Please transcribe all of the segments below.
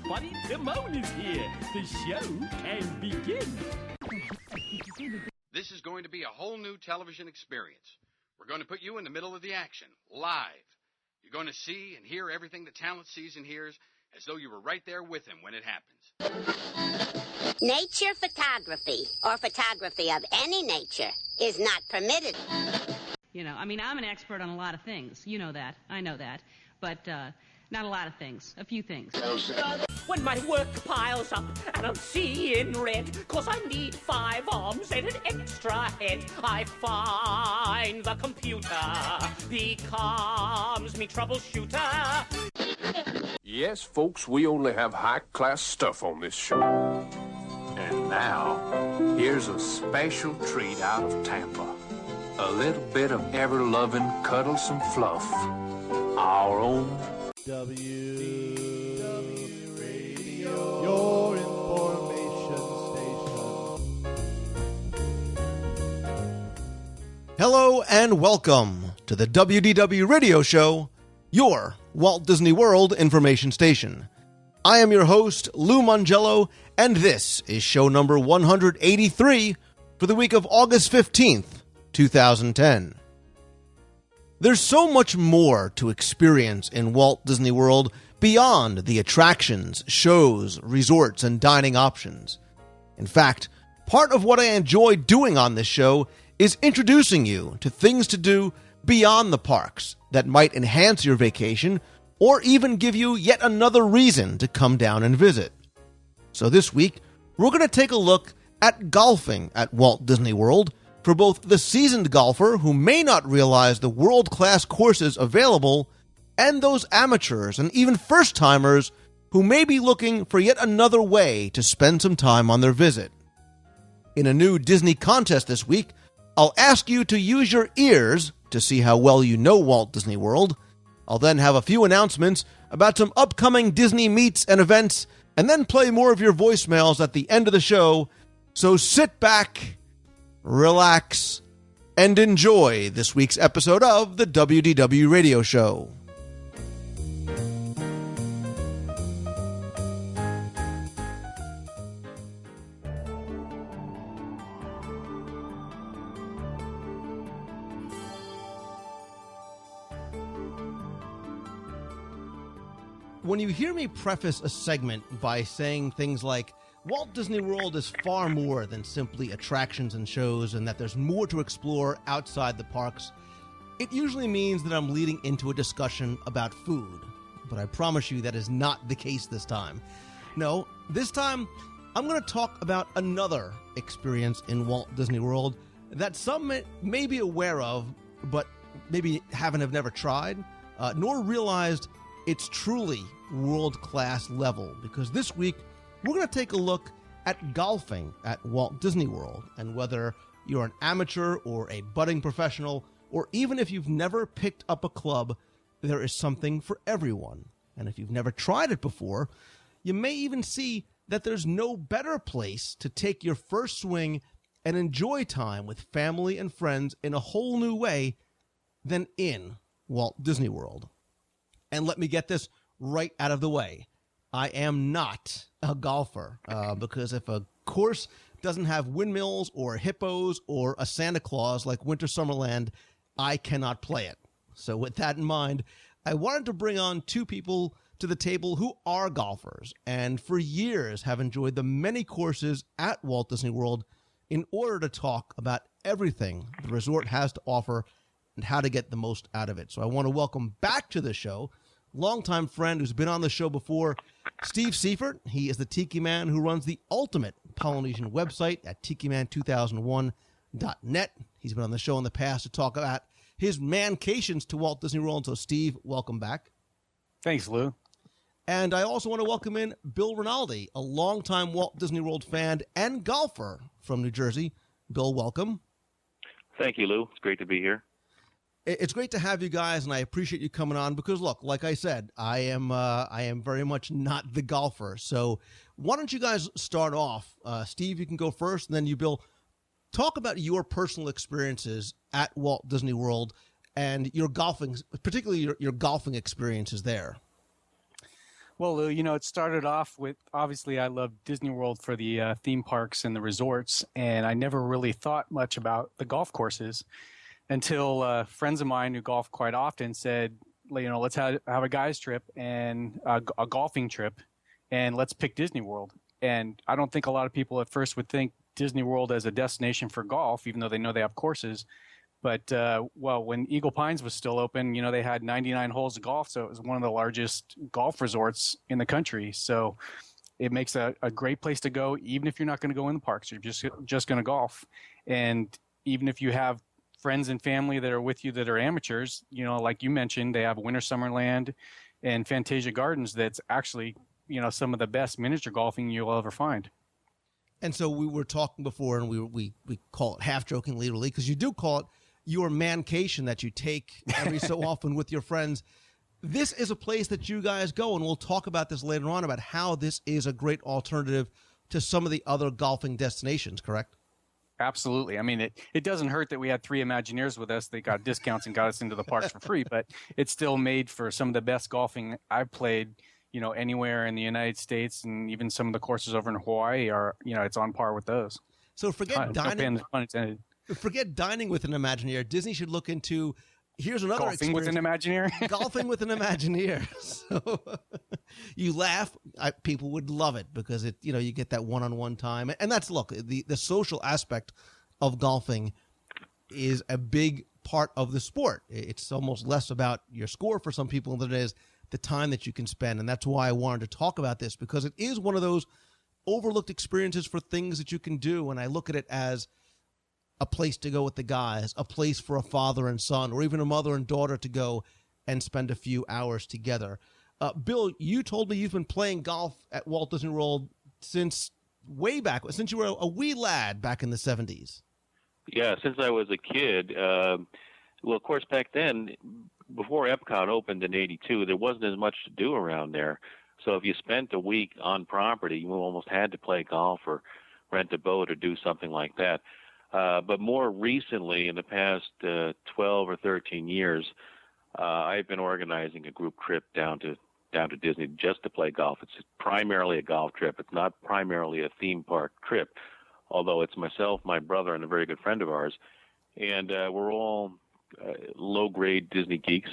Funny Timon is here. The show can begin. This is going to be a whole new television experience. We're going to put you in the middle of the action, live. You're going to see and hear everything the talent sees and hears as though you were right there with him when it happens. Nature photography, or photography of any nature, is not permitted. You know, I mean, I'm an expert on a lot of things. You know that. I know that. But not a lot of things. A few things. When my work piles up and I'm seeing red, 'cause I need 5 arms and an extra head, I find the computer becomes me troubleshooter. Yes, folks, we only have high-class stuff on this show. And now, here's a special treat out of Tampa. A little bit of ever-loving cuddlesome fluff. Our own WDW Radio, your information station. Hello and welcome to the WDW Radio Show, your Walt Disney World information station. I am your host, Lou Mongello, and this is show number 183 for the week of August 15th, 2010. There's so much more to experience in Walt Disney World beyond the attractions, shows, resorts, and dining options. In fact, part of what I enjoy doing on this show is introducing you to things to do beyond the parks that might enhance your vacation or even give you yet another reason to come down and visit. So this week, we're going to take a look at golfing at Walt Disney World for both the seasoned golfer who may not realize the world-class courses available and those amateurs and even first-timers who may be looking for yet another way to spend some time on their visit. In a new Disney contest this week, I'll ask you to use your ears to see how well you know Walt Disney World. I'll then have a few announcements about some upcoming Disney meets and events, and then play more of your voicemails at the end of the show. So sit back, relax, and enjoy this week's episode of the WDW Radio Show. When you hear me preface a segment by saying things like, Walt Disney World is far more than simply attractions and shows and that there's more to explore outside the parks, it usually means that I'm leading into a discussion about food. But I promise you that is not the case this time. No, this time I'm going to talk about another experience in Walt Disney World that some may be aware of, but maybe have never tried, nor realized it's truly world-class level. Because this week, we're going to take a look at golfing at Walt Disney World, and whether you're an amateur or a budding professional, or even if you've never picked up a club, there is something for everyone. And if you've never tried it before, you may even see that there's no better place to take your first swing and enjoy time with family and friends in a whole new way than in Walt Disney World. And let me get this right out of the way. I am not a golfer, because if a course doesn't have windmills or hippos or a Santa Claus like Winter Summerland, I cannot play it. So with that in mind, I wanted to bring on two people to the table who are golfers and for years have enjoyed the many courses at Walt Disney World in order to talk about everything the resort has to offer and how to get the most out of it. So I want to welcome back to the show longtime friend who's been on the show before, Steve Seifert. He is the Tiki Man who runs the ultimate Polynesian website at tikiman2001.net. He's been on the show in the past to talk about his mancations to Walt Disney World. So, Steve, welcome back. Thanks, Lou. And I also want to welcome in Bill Rinaldi, a longtime Walt Disney World fan and golfer from New Jersey. Bill, welcome. Thank you, Lou. It's great to be here. It's great to have you guys, and I appreciate you coming on because, look, like I said, I am very much not the golfer. So why don't you guys start off? Steve, you can go first, and then you, Bill. Talk about your personal experiences at Walt Disney World and your golfing, particularly your golfing experiences there. Well, Lou, it started off with, obviously, I love Disney World for the theme parks and the resorts, and I never really thought much about the golf courses until friends of mine who golf quite often said, let's have a guys trip and a golfing trip, and let's pick Disney World. And I don't think a lot of people at first would think Disney World as a destination for golf, even though they know they have courses. But, when Eagle Pines was still open, they had 99 holes of golf, so it was one of the largest golf resorts in the country. So it makes a great place to go, even if you're not going to go in the parks. You're just going to golf. And even if you have friends and family that are with you that are amateurs, like you mentioned, they have Winter Summerland and Fantasia Gardens that's actually, some of the best miniature golfing you'll ever find. And so we were talking before, and we call it half-jokingly, really, because you do call it your mancation that you take every so often with your friends. This is a place that you guys go, and we'll talk about this later on, about how this is a great alternative to some of the other golfing destinations, correct? Absolutely. I mean, it doesn't hurt that we had 3 Imagineers with us. They got discounts and got us into the parks for free, but it's still made for some of the best golfing I've played, anywhere in the United States, and even some of the courses over in Hawaii are, it's on par with those. So forget dining. Forget dining with an Imagineer. Disney should look into, here's another golfing with an Imagineer. Golfing with an Imagineer. So you laugh. People would love it because you get that one-on-one time. And that's, look, the social aspect of golfing is a big part of the sport. It's almost less about your score for some people than it is the time that you can spend. And that's why I wanted to talk about this, because it is one of those overlooked experiences for things that you can do. And I look at it as a place to go with the guys, a place for a father and son, or even a mother and daughter to go and spend a few hours together. Bill, you told me you've been playing golf at Walt Disney World since way back, since you were a wee lad back in the 70s. Yeah, since I was a kid. Well, of course, back then, before Epcot opened in '82, there wasn't as much to do around there. So if you spent a week on property, you almost had to play golf or rent a boat or do something like that. But more recently, in the past 12 or 13 years, I've been organizing a group trip down to Disney just to play golf. It's primarily a golf trip. It's not primarily a theme park trip, although it's myself, my brother, and a very good friend of ours. And we're all low-grade Disney geeks.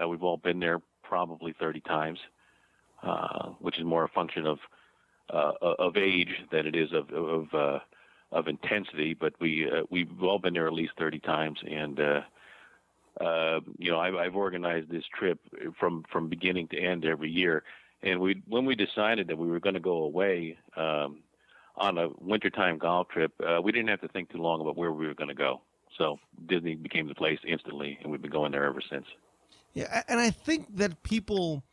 We've all been there probably 30 times, which is more a function of age than it is of intensity, but we've all been there at least 30 times, and I've organized this trip from beginning to end every year. And when we decided that we were going to go away on a wintertime golf trip, we didn't have to think too long about where we were going to go. So Disney became the place instantly, and we've been going there ever since. Yeah, and I think that people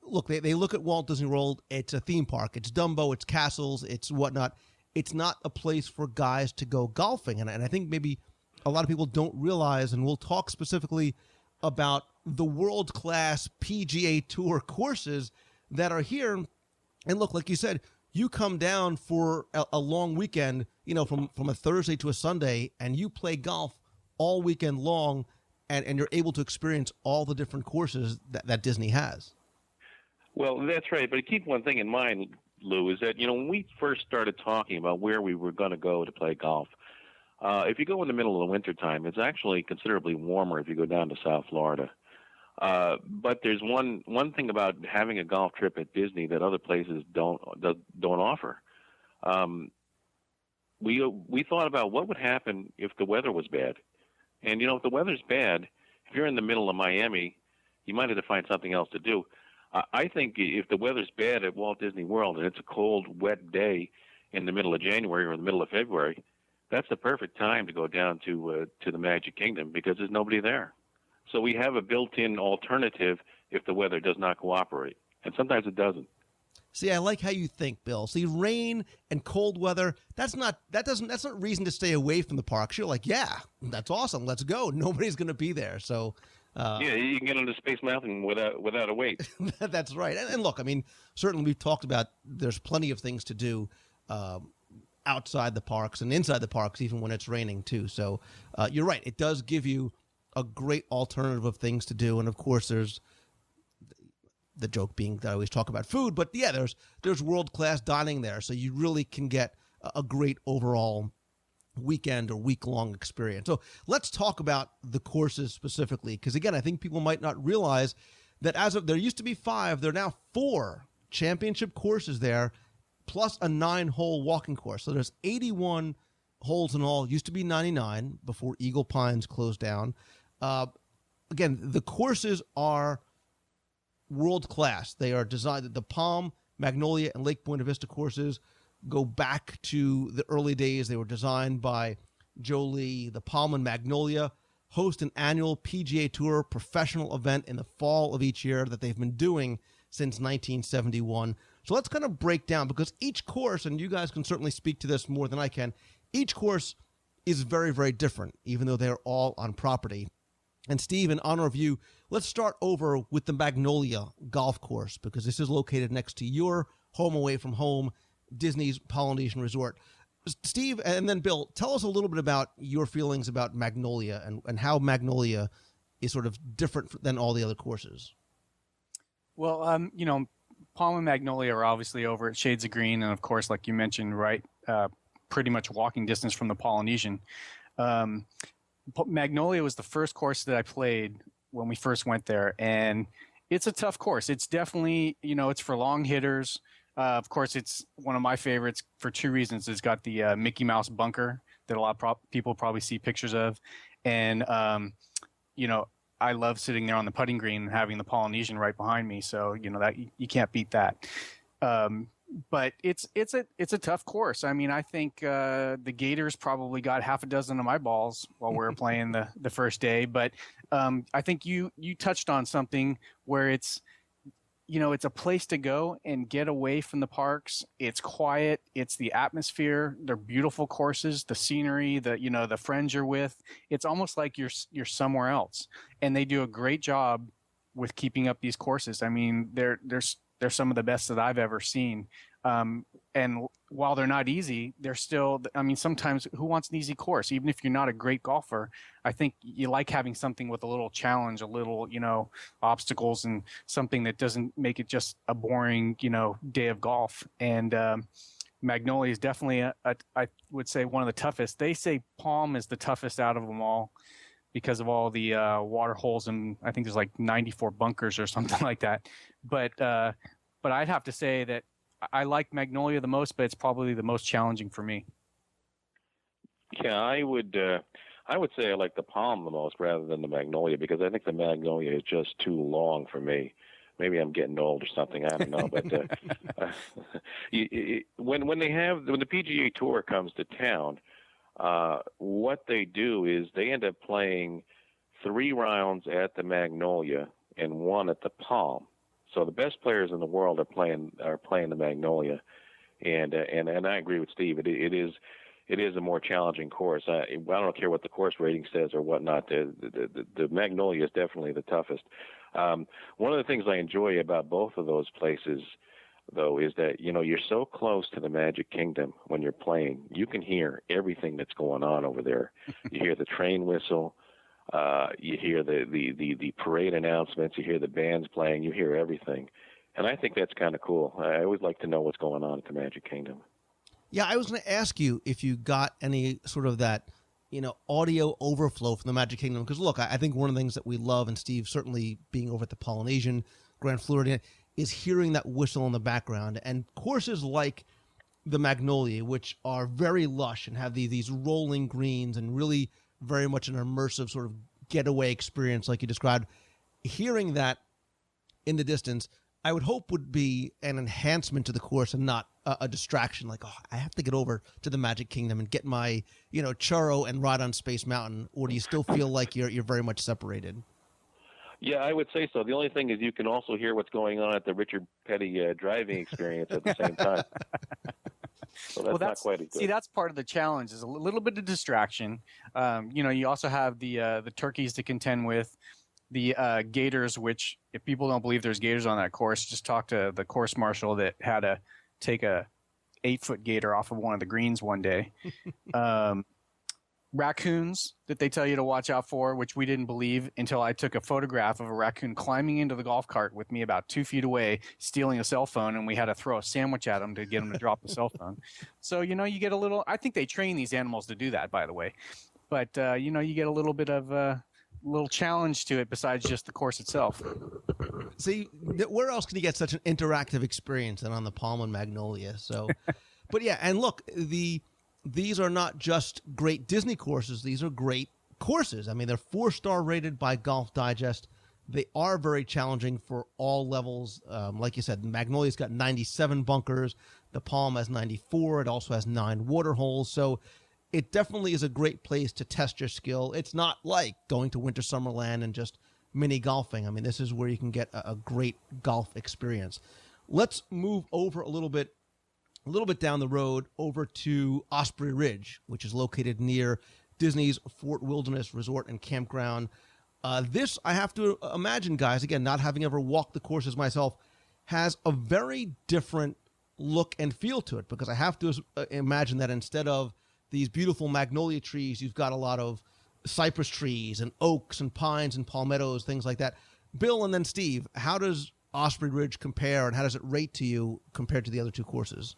look, they look at Walt Disney World. It's a theme park. It's Dumbo. It's castles. It's whatnot. It's not a place for guys to go golfing. And I think maybe a lot of people don't realize, and we'll talk specifically about the world-class PGA Tour courses that are here. And look, like you said, you come down for a long weekend, from a Thursday to a Sunday, and you play golf all weekend long, and you're able to experience all the different courses that Disney has. Well, that's right. But keep one thing in mind, Lou, is that, when we first started talking about where we were going to go to play golf, if you go in the middle of the winter time, it's actually considerably warmer if you go down to South Florida. But there's one thing about having a golf trip at Disney that other places don't offer. We thought about what would happen if the weather was bad. And, if the weather's bad, if you're in the middle of Miami, you might have to find something else to do. I think if the weather's bad at Walt Disney World and it's a cold, wet day in the middle of January or in the middle of February, that's the perfect time to go down to the Magic Kingdom because there's nobody there. So we have a built-in alternative if the weather does not cooperate, and sometimes it doesn't. See, I like how you think, Bill. See, rain and cold weather, that's not reason to stay away from the parks. You're like, yeah, that's awesome. Let's go. Nobody's going to be there. So yeah, you can get into Space Mountain without a wait. That's right. And look, I mean, certainly we've talked about there's plenty of things to do outside the parks and inside the parks, even when it's raining too. So you're right. It does give you a great alternative of things to do. And of course, there's The joke being that I always talk about food, but yeah, there's world-class dining there, so you really can get a great overall weekend or week-long experience. So let's talk about the courses specifically, because again, I think people might not realize that as of there used to be 5, there are now 4 championship courses there, plus a 9-hole walking course. So there's 81 holes in all. Used to be 99 before Eagle Pines closed down. Again, the courses are world class. They are designed. The Palm, Magnolia, and Lake Buena Vista courses go back to the early days. They were designed by Joe Lee. The Palm and Magnolia host an annual PGA Tour professional event in the fall of each year that they've been doing since 1971. So let's kind of break down, because each course, and you guys can certainly speak to this more than I can, each course is very, very different, even though they're all on property. And Steve, in honor of you, let's start over with the Magnolia Golf Course, because this is located next to your home away from home, Disney's Polynesian Resort. Steve, and then Bill, tell us a little bit about your feelings about Magnolia and how Magnolia is sort of different than all the other courses. Well, Palm and Magnolia are obviously over at Shades of Green, and of course, like you mentioned, right, pretty much walking distance from the Polynesian. Magnolia was the first course that I played when we first went there, and it's a tough course. It's definitely, it's for long hitters. Of course, it's one of my favorites for 2 reasons. It's got the Mickey Mouse bunker that a lot of people probably see pictures of, and I love sitting there on the putting green and having the Polynesian right behind me. So that you can't beat that. But it's a tough course. I mean, I think the Gators probably got half a dozen of my balls while we were playing the first day. But I think you touched on something where it's a place to go and get away from the parks. It's quiet. It's the atmosphere. They're beautiful courses. The scenery. The friends you're with. It's almost like you're somewhere else. And they do a great job with keeping up these courses. I mean, they're some of the best that I've ever seen. And while they're not easy, they're still, I mean, sometimes who wants an easy course? Even if you're not a great golfer, I think you like having something with a little challenge, a little, obstacles, and something that doesn't make it just a boring, day of golf. And Magnolia is definitely, I would say, one of the toughest. They say Palm is the toughest out of them all because of all the water holes, and I think there's like 94 bunkers or something like that. But I'd have to say that I like Magnolia the most, but it's probably the most challenging for me. Yeah, I would say I like the Palm the most rather than the Magnolia, because I think the Magnolia is just too long for me. Maybe I'm getting old or something. I don't know. But when the PGA Tour comes to town, what they do is they end up playing 3 rounds at the Magnolia and 1 at the Palm. So the best players in the world are playing the Magnolia, and I agree with Steve. It is a more challenging course. I don't care what the course rating says or whatnot. The Magnolia is definitely the toughest. One of the things I enjoy about both of those places, though, is that you're so close to the Magic Kingdom when you're playing. You can hear everything that's going on over there. You hear the train whistle. You hear the parade announcements, you hear the bands playing, you hear everything. And I think that's kind of cool. I always like to know what's going on at the Magic Kingdom. Yeah, I was going to ask you if you got any sort of that, audio overflow from the Magic Kingdom. Because, look, I think one of the things that we love, and Steve certainly being over at the Polynesian, Grand Floridian, is hearing that whistle in the background. And courses like the Magnolia, which are very lush and have these rolling greens and really very much an immersive sort of getaway experience like you described, hearing that in the distance, I would hope would be an enhancement to the course and not a distraction. Like, I have to get over to the Magic Kingdom and get my, churro and ride on Space Mountain. Or do you still feel like you're very much separated? Yeah, I would say so. The only thing is you can also hear what's going on at the Richard Petty driving experience at the same time. So that's not quite as good. See, that's part of the challenge, is a little bit of distraction. You also have the turkeys to contend with, the gators, which, if people don't believe there's gators on that course, just talk to the course marshal that had to take a 8-foot gator off of one of the greens one day. raccoons that they tell you to watch out for, which we didn't believe until I took a photograph of a raccoon climbing into the golf cart with me about 2 feet away, stealing a cell phone, and we had to throw a sandwich at him to get him to drop the cell phone. So, you get a little – I think they train these animals to do that, by the way. But, you get a little bit of a little challenge to it besides just the course itself. See, where else can you get such an interactive experience than on the Palm and Magnolia? So, but yeah, and look, these are not just great Disney courses. These are great courses. I mean, they're 4-star rated by Golf Digest. They are very challenging for all levels. Like you said, Magnolia's got 97 bunkers. The Palm has 94. It also has 9 water holes. So it definitely is a great place to test your skill. It's not like going to Winter Summerland and just mini golfing. I mean, this is where you can get a great golf experience. Let's move over a little bit down the road over to Osprey Ridge, which is located near Disney's Fort Wilderness Resort and Campground. This, I have to imagine, guys, again, not having ever walked the courses myself, has a very different look and feel to it, because I have to imagine that instead of these beautiful magnolia trees, you've got a lot of cypress trees and oaks and pines and palmettos, things like that. Bill and then Steve, how does Osprey Ridge compare, and how does it rate to you compared to the other two courses?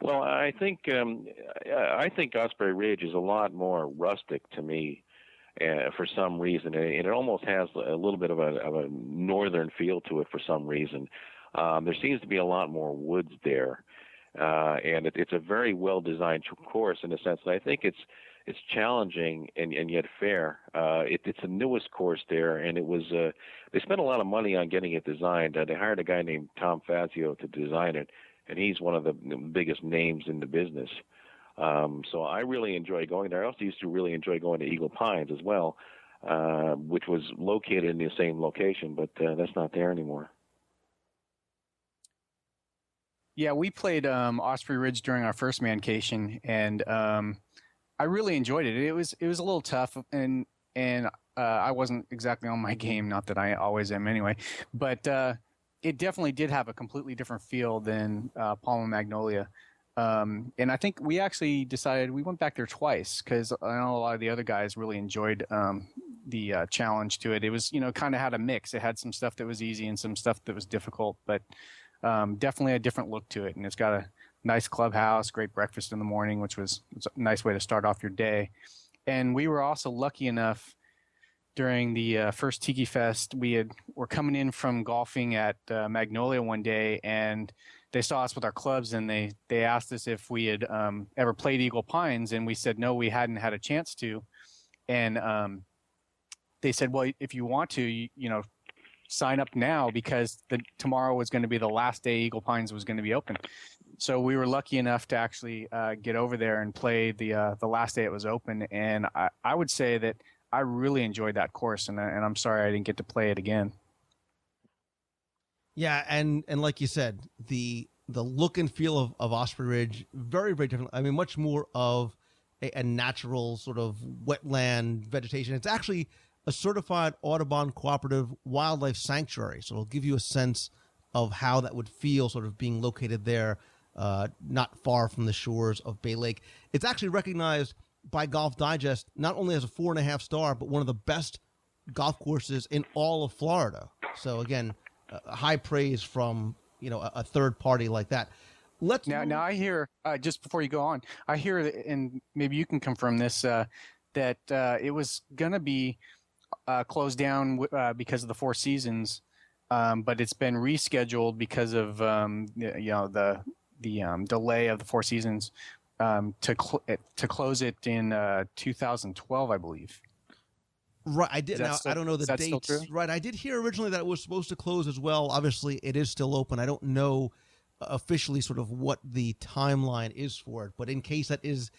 Well, I think Osprey Ridge is a lot more rustic to me for some reason, and it almost has a little bit of a northern feel to it for some reason. There seems to be a lot more woods there, and it's a very well-designed course in the sense that I think it's challenging and yet fair. It's the newest course there, and it was they spent a lot of money on getting it designed. They hired a guy named Tom Fazio to design it, and he's one of the biggest names in the business. So I really enjoy going there. I also used to really enjoy going to Eagle Pines as well, which was located in the same location, but that's not there anymore. Yeah, we played Osprey Ridge during our first mancation, and I really enjoyed it. It was a little tough, and I wasn't exactly on my game. Not that I always am anyway, but it definitely did have a completely different feel than Palm and Magnolia. And I think we actually decided we went back there twice because I know a lot of the other guys really enjoyed the challenge to it. It was, kind of had a mix. It had some stuff that was easy and some stuff that was difficult, but definitely a different look to it. And it's got a nice clubhouse, great breakfast in the morning, which was a nice way to start off your day. And we were also lucky enough during the first Tiki Fest, were coming in from golfing at Magnolia one day, and they saw us with our clubs, and they asked us if we had ever played Eagle Pines, and we said no, we hadn't had a chance to. And they said, well, if you want to, sign up now because tomorrow was going to be the last day Eagle Pines was going to be open. So we were lucky enough to actually get over there and play the last day it was open. And I would say that I really enjoyed that course, and I'm sorry I didn't get to play it again. Yeah, and like you said, the look and feel of Osprey Ridge, very, very different. I mean, much more of a natural sort of wetland vegetation. It's actually a certified Audubon Cooperative Wildlife Sanctuary, so it'll give you a sense of how that would feel sort of being located there, not far from the shores of Bay Lake. It's actually recognized by Golf Digest not only as a 4.5 star, but one of the best golf courses in all of Florida. So again, high praise from a third party like that. Now I hear just before you go on, I hear, and maybe you can confirm this, that it was going to be closed down because of the Four Seasons, but it's been rescheduled because of the delay of the Four Seasons to close it in 2012, I believe. Right, I did. Now I don't know the dates. Right, I did hear originally that it was supposed to close as well. Obviously, it is still open. I don't know officially sort of what the timeline is for it, but in case that is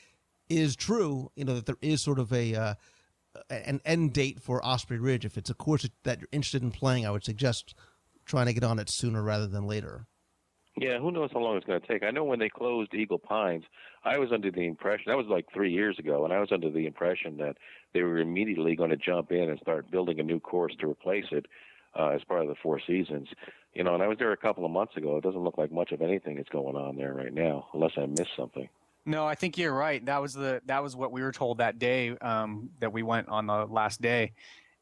true, that there is sort of an end date for Osprey Ridge. If it's a course that you're interested in playing, I would suggest trying to get on it sooner rather than later. Yeah, who knows how long it's going to take. I know when they closed Eagle Pines, I was under the impression, that was like 3 years ago, and I was under the impression that they were immediately going to jump in and start building a new course to replace it as part of the Four Seasons. And I was there a couple of months ago. It doesn't look like much of anything is going on there right now, unless I missed something. No, I think you're right. That was what we were told that day that we went on the last day,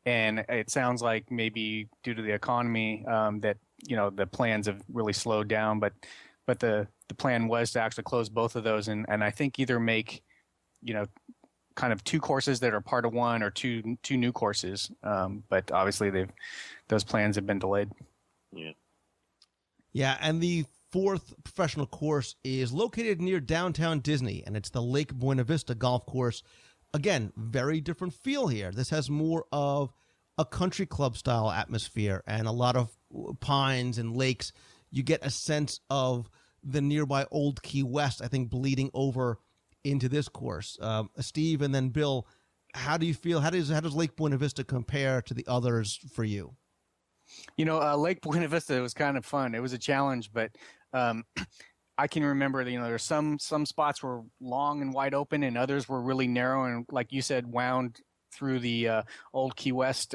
and it sounds like maybe due to the economy that the plans have really slowed down. But the plan was to actually close both of those, and I think either make kind of two courses that are part of one or two new courses. But obviously those plans have been delayed. Yeah. Yeah, and the fourth professional course is located near downtown Disney, and it's the Lake Buena Vista Golf Course. Again, very different feel here. This has more of a country club style atmosphere and a lot of pines and lakes. You get a sense of the nearby Old Key West, I think, bleeding over into this course. Steve and then Bill, how do you feel? How does Lake Buena Vista compare to the others for you? Lake Buena Vista was kind of fun. It was a challenge, but I can remember that, there's some spots were long and wide open and others were really narrow and, like you said, wound through the Old Key West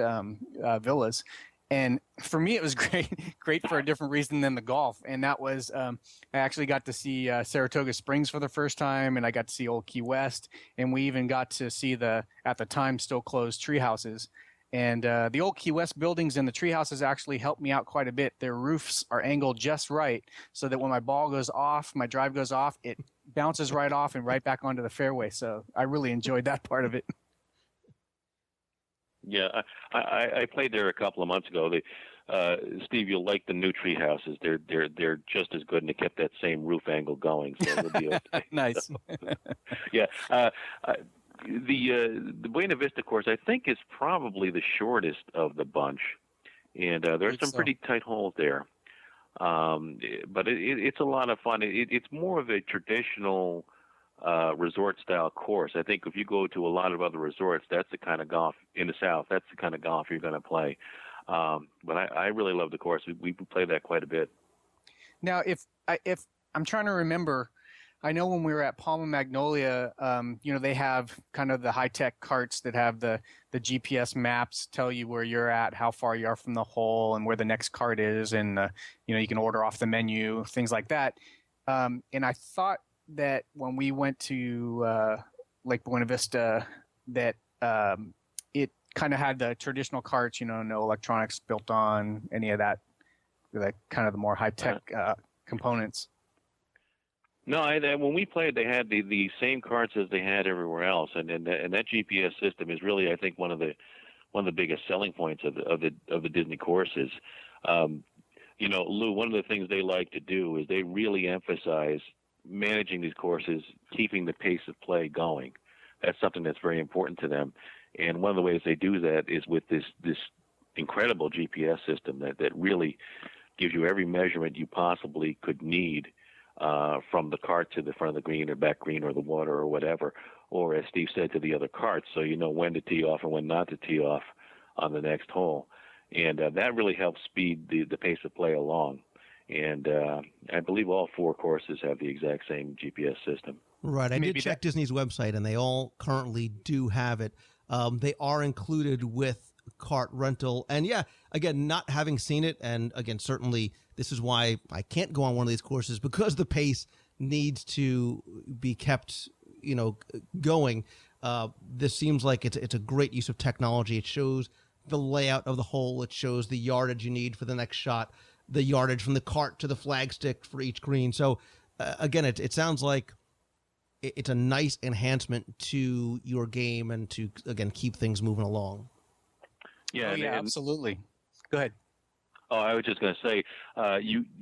villas. And for me, it was great for a different reason than the golf. And that was I actually got to see Saratoga Springs for the first time, and I got to see Old Key West, and we even got to see the, at the time, still closed tree houses. And the Old Key West buildings and the tree houses actually helped me out quite a bit. Their roofs are angled just right so that when my ball goes off, my drive goes off, it bounces right off and right back onto the fairway. So I really enjoyed that part of it. Yeah, I played there a couple of months ago. Steve, you'll like the new tree houses. They're just as good, and they kept that same roof angle going. So it'll be okay. Nice. Yeah. The Buena Vista course, I think, is probably the shortest of the bunch, and there's some pretty tight holes there. But it's a lot of fun. It's more of a traditional resort-style course. I think if you go to a lot of other resorts, that's the kind of golf in the South. That's the kind of golf you're going to play. But I really love the course. We play that quite a bit. Now, if I'm trying to remember. I know when we were at Palma Magnolia, they have kind of the high-tech carts that have the GPS maps tell you where you're at, how far you are from the hole, and where the next cart is, and you can order off the menu, things like that. And I thought that when we went to Lake Buena Vista, that it kind of had the traditional carts, no electronics built on any of that, kind of the more high-tech components. No, when we played, they had the same carts as they had everywhere else, and that GPS system is really, I think, one of the biggest selling points of the Disney courses. Lou, one of the things they like to do is they really emphasize managing these courses, keeping the pace of play going. That's something that's very important to them, and one of the ways they do that is with this incredible GPS system that really gives you every measurement you possibly could need. From the cart to the front of the green or back green or the water or whatever, or as Steve said, to the other carts, so you know when to tee off and when not to tee off on the next hole. And that really helps speed the pace of play along. And I believe all four courses have the exact same GPS system. Right. I did check Disney's website, and they all currently do have it. They are included with cart rental. And yeah, again, not having seen it, and again, certainly this is why I can't go on one of these courses, because the pace needs to be kept, going. This seems like it's a great use of technology. It shows the layout of the hole. It shows the yardage you need for the next shot, the yardage from the cart to the flagstick for each green. So again, it sounds like it's a nice enhancement to your game and to, again, keep things moving along. Yeah, absolutely. Go ahead. Oh, I was just going to say,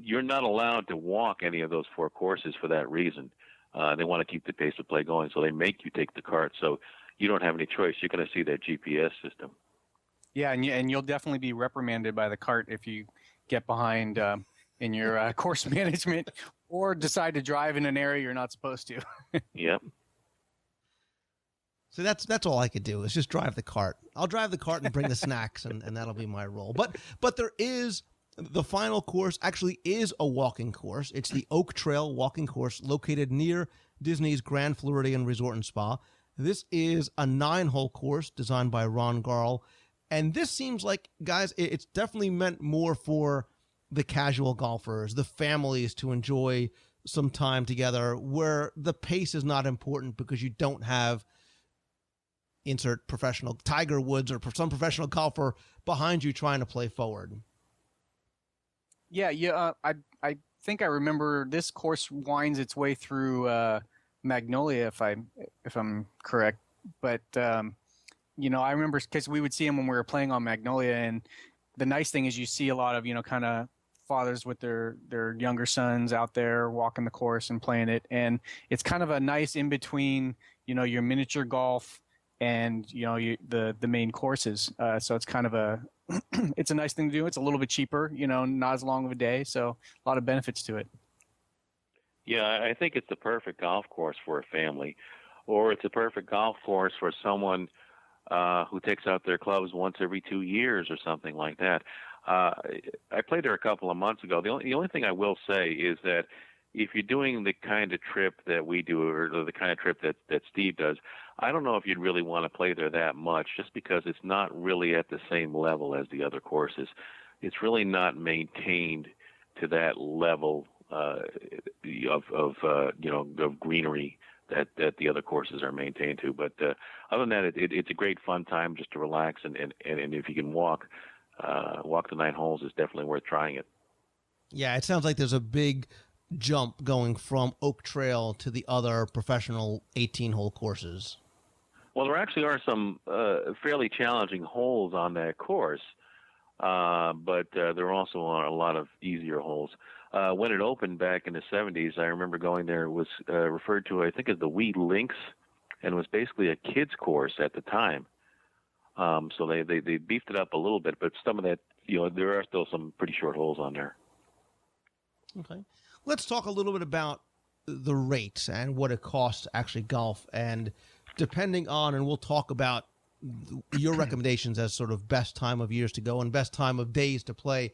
you're not allowed to walk any of those four courses for that reason. They want to keep the pace of play going, so they make you take the cart. So you don't have any choice. You're going to see that GPS system. Yeah, and you'll definitely be reprimanded by the cart if you get behind in your course management or decide to drive in an area you're not supposed to. Yep. So that's all I could do is just drive the cart. I'll drive the cart and bring the snacks, and that'll be my role. But there is, the final course actually is a walking course. It's the Oak Trail walking course located near Disney's Grand Floridian Resort and Spa. This is a 9-hole course designed by Ron Garl. And this seems like, guys, it's definitely meant more for the casual golfers, the families to enjoy some time together where the pace is not important because you don't have insert professional Tiger Woods or some professional golfer behind you trying to play forward? Yeah. I think I remember this course winds its way through Magnolia, if I'm correct. But I remember because we would see them when we were playing on Magnolia, and the nice thing is you see a lot of kind of fathers with their younger sons out there walking the course and playing it, and it's kind of a nice in between your miniature golf and the main courses. So it's kind of it's a nice thing to do. It's a little bit cheaper, not as long of a day, so a lot of benefits to it. Yeah, I think it's the perfect golf course for a family, or it's a perfect golf course for someone who takes out their clubs once every 2 years or something like that. I played there a couple of months ago. The only thing I will say is that if you're doing the kind of trip that we do, or the kind of trip that Steve does, I don't know if you'd really want to play there that much, just because it's not really at the same level as the other courses. It's really not maintained to that level of greenery that the other courses are maintained to. But other than that, it's a great fun time just to relax, and if you can walk the 9 holes, it's definitely worth trying it. Yeah, it sounds like there's a big jump going from Oak Trail to the other professional 18-hole courses. Well, there actually are some fairly challenging holes on that course, but there also are a lot of easier holes. When it opened back in the 70s, I remember going there. It was referred to, I think, as the Wee Links, and was basically a kids course at the time. So they beefed it up a little bit, but some of that, there are still some pretty short holes on there. Okay. Let's talk a little bit about the rates and what it costs to actually golf. And depending on, and we'll talk about your recommendations as sort of best time of years to go and best time of days to play,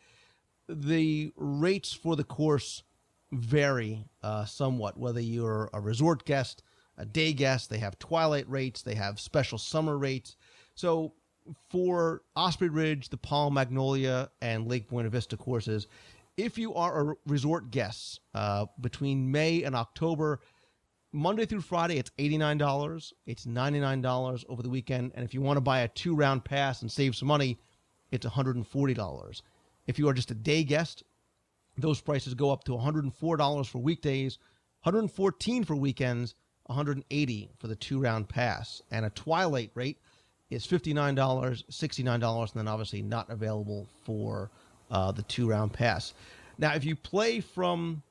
the rates for the course vary somewhat, whether you're a resort guest, a day guest. They have twilight rates. They have special summer rates. So for Osprey Ridge, the Palm, Magnolia, and Lake Buena Vista courses, if you are a resort guest between May and October, Monday through Friday, it's $89. It's $99 over the weekend. And if you want to buy a 2-round pass and save some money, it's $140. If you are just a day guest, those prices go up to $104 for weekdays, $114 for weekends, $180 for the 2-round pass. And a twilight rate is $59, $69, and then obviously not available for the 2-round pass. Now, if you play from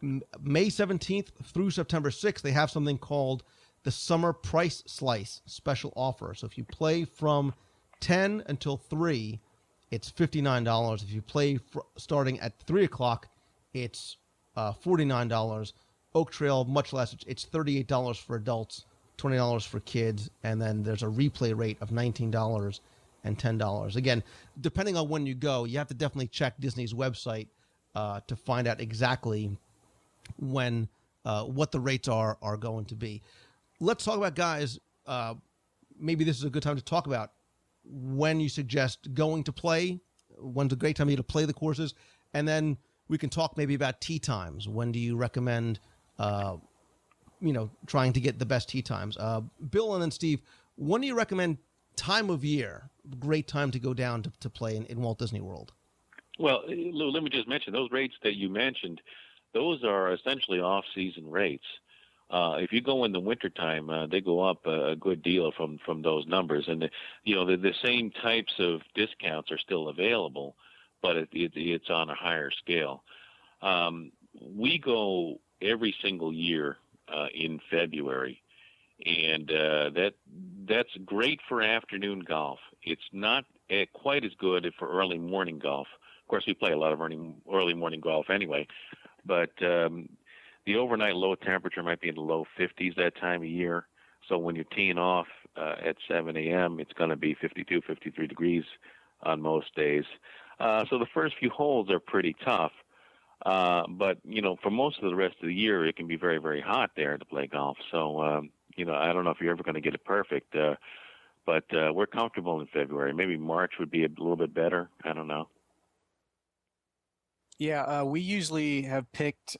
May 17th through September 6th, they have something called the Summer Price Slice special offer. So if you play from 10 until 3, it's $59. If you play starting at 3 o'clock, it's $49. Oak Trail, much less. It's $38 for adults, $20 for kids, and then there's a replay rate of $19 and $10. Again, depending on when you go, you have to definitely check Disney's website to find out exactly when what the rates are going to be. Let's talk about, guys, maybe this is a good time to talk about when you suggest going to play, when's a great time for you to play the courses, and then we can talk maybe about tee times. When do you recommend trying to get the best tee times? Bill and then Steve, when do you recommend time of year, great time to go down to play in Walt Disney World? Well, Lou, let me just mention, those rates that you mentioned, those are essentially off-season rates. If you go in the wintertime, they go up a good deal from those numbers. And, the same types of discounts are still available, but it's on a higher scale. We go every single year in February, and that's great for afternoon golf. It's not quite as good for early morning golf. Of course, we play a lot of early morning golf anyway, but the overnight low temperature might be in the low 50s that time of year. So when you're teeing off at 7 a.m., it's going to be 52, 53 degrees on most days. So the first few holes are pretty tough. But, for most of the rest of the year, it can be very, very hot there to play golf. So, I don't know if you're ever going to get it perfect. But we're comfortable in February. Maybe March would be a little bit better. I don't know. Yeah, we usually have picked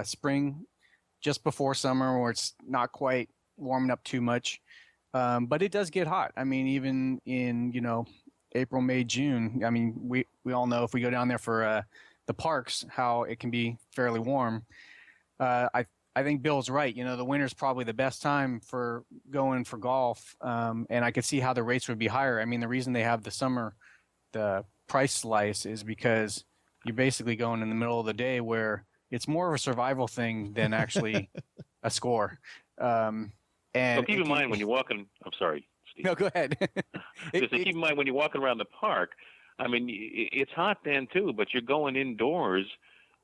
spring, just before summer, where it's not quite warming up too much. But it does get hot. I mean, even in, April, May, June, I mean, we all know if we go down there for the parks, how it can be fairly warm. I think Bill's right. The winter's probably the best time for going for golf. And I could see how the rates would be higher. I mean, the reason they have the price slice is because you're basically going in the middle of the day where it's more of a survival thing than actually a score. And so keep in mind when you're walking, I'm sorry, Steve. No, go ahead. Keep in mind when you're walking around the park, I mean, it's hot then too, but you're going indoors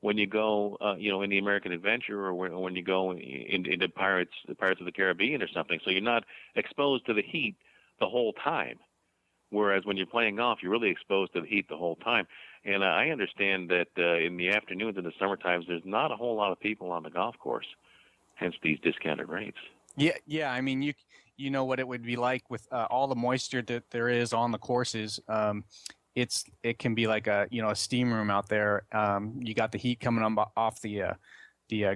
when you go, in the American Adventure or when you go into Pirates of the Caribbean or something. So you're not exposed to the heat the whole time. Whereas when you're playing golf, you're really exposed to the heat the whole time. And I understand that in the afternoons in the summer times, there's not a whole lot of people on the golf course, hence these discounted rates. Yeah. I mean, you know what it would be like with all the moisture that there is on the courses. It can be like a steam room out there. You got the heat coming off the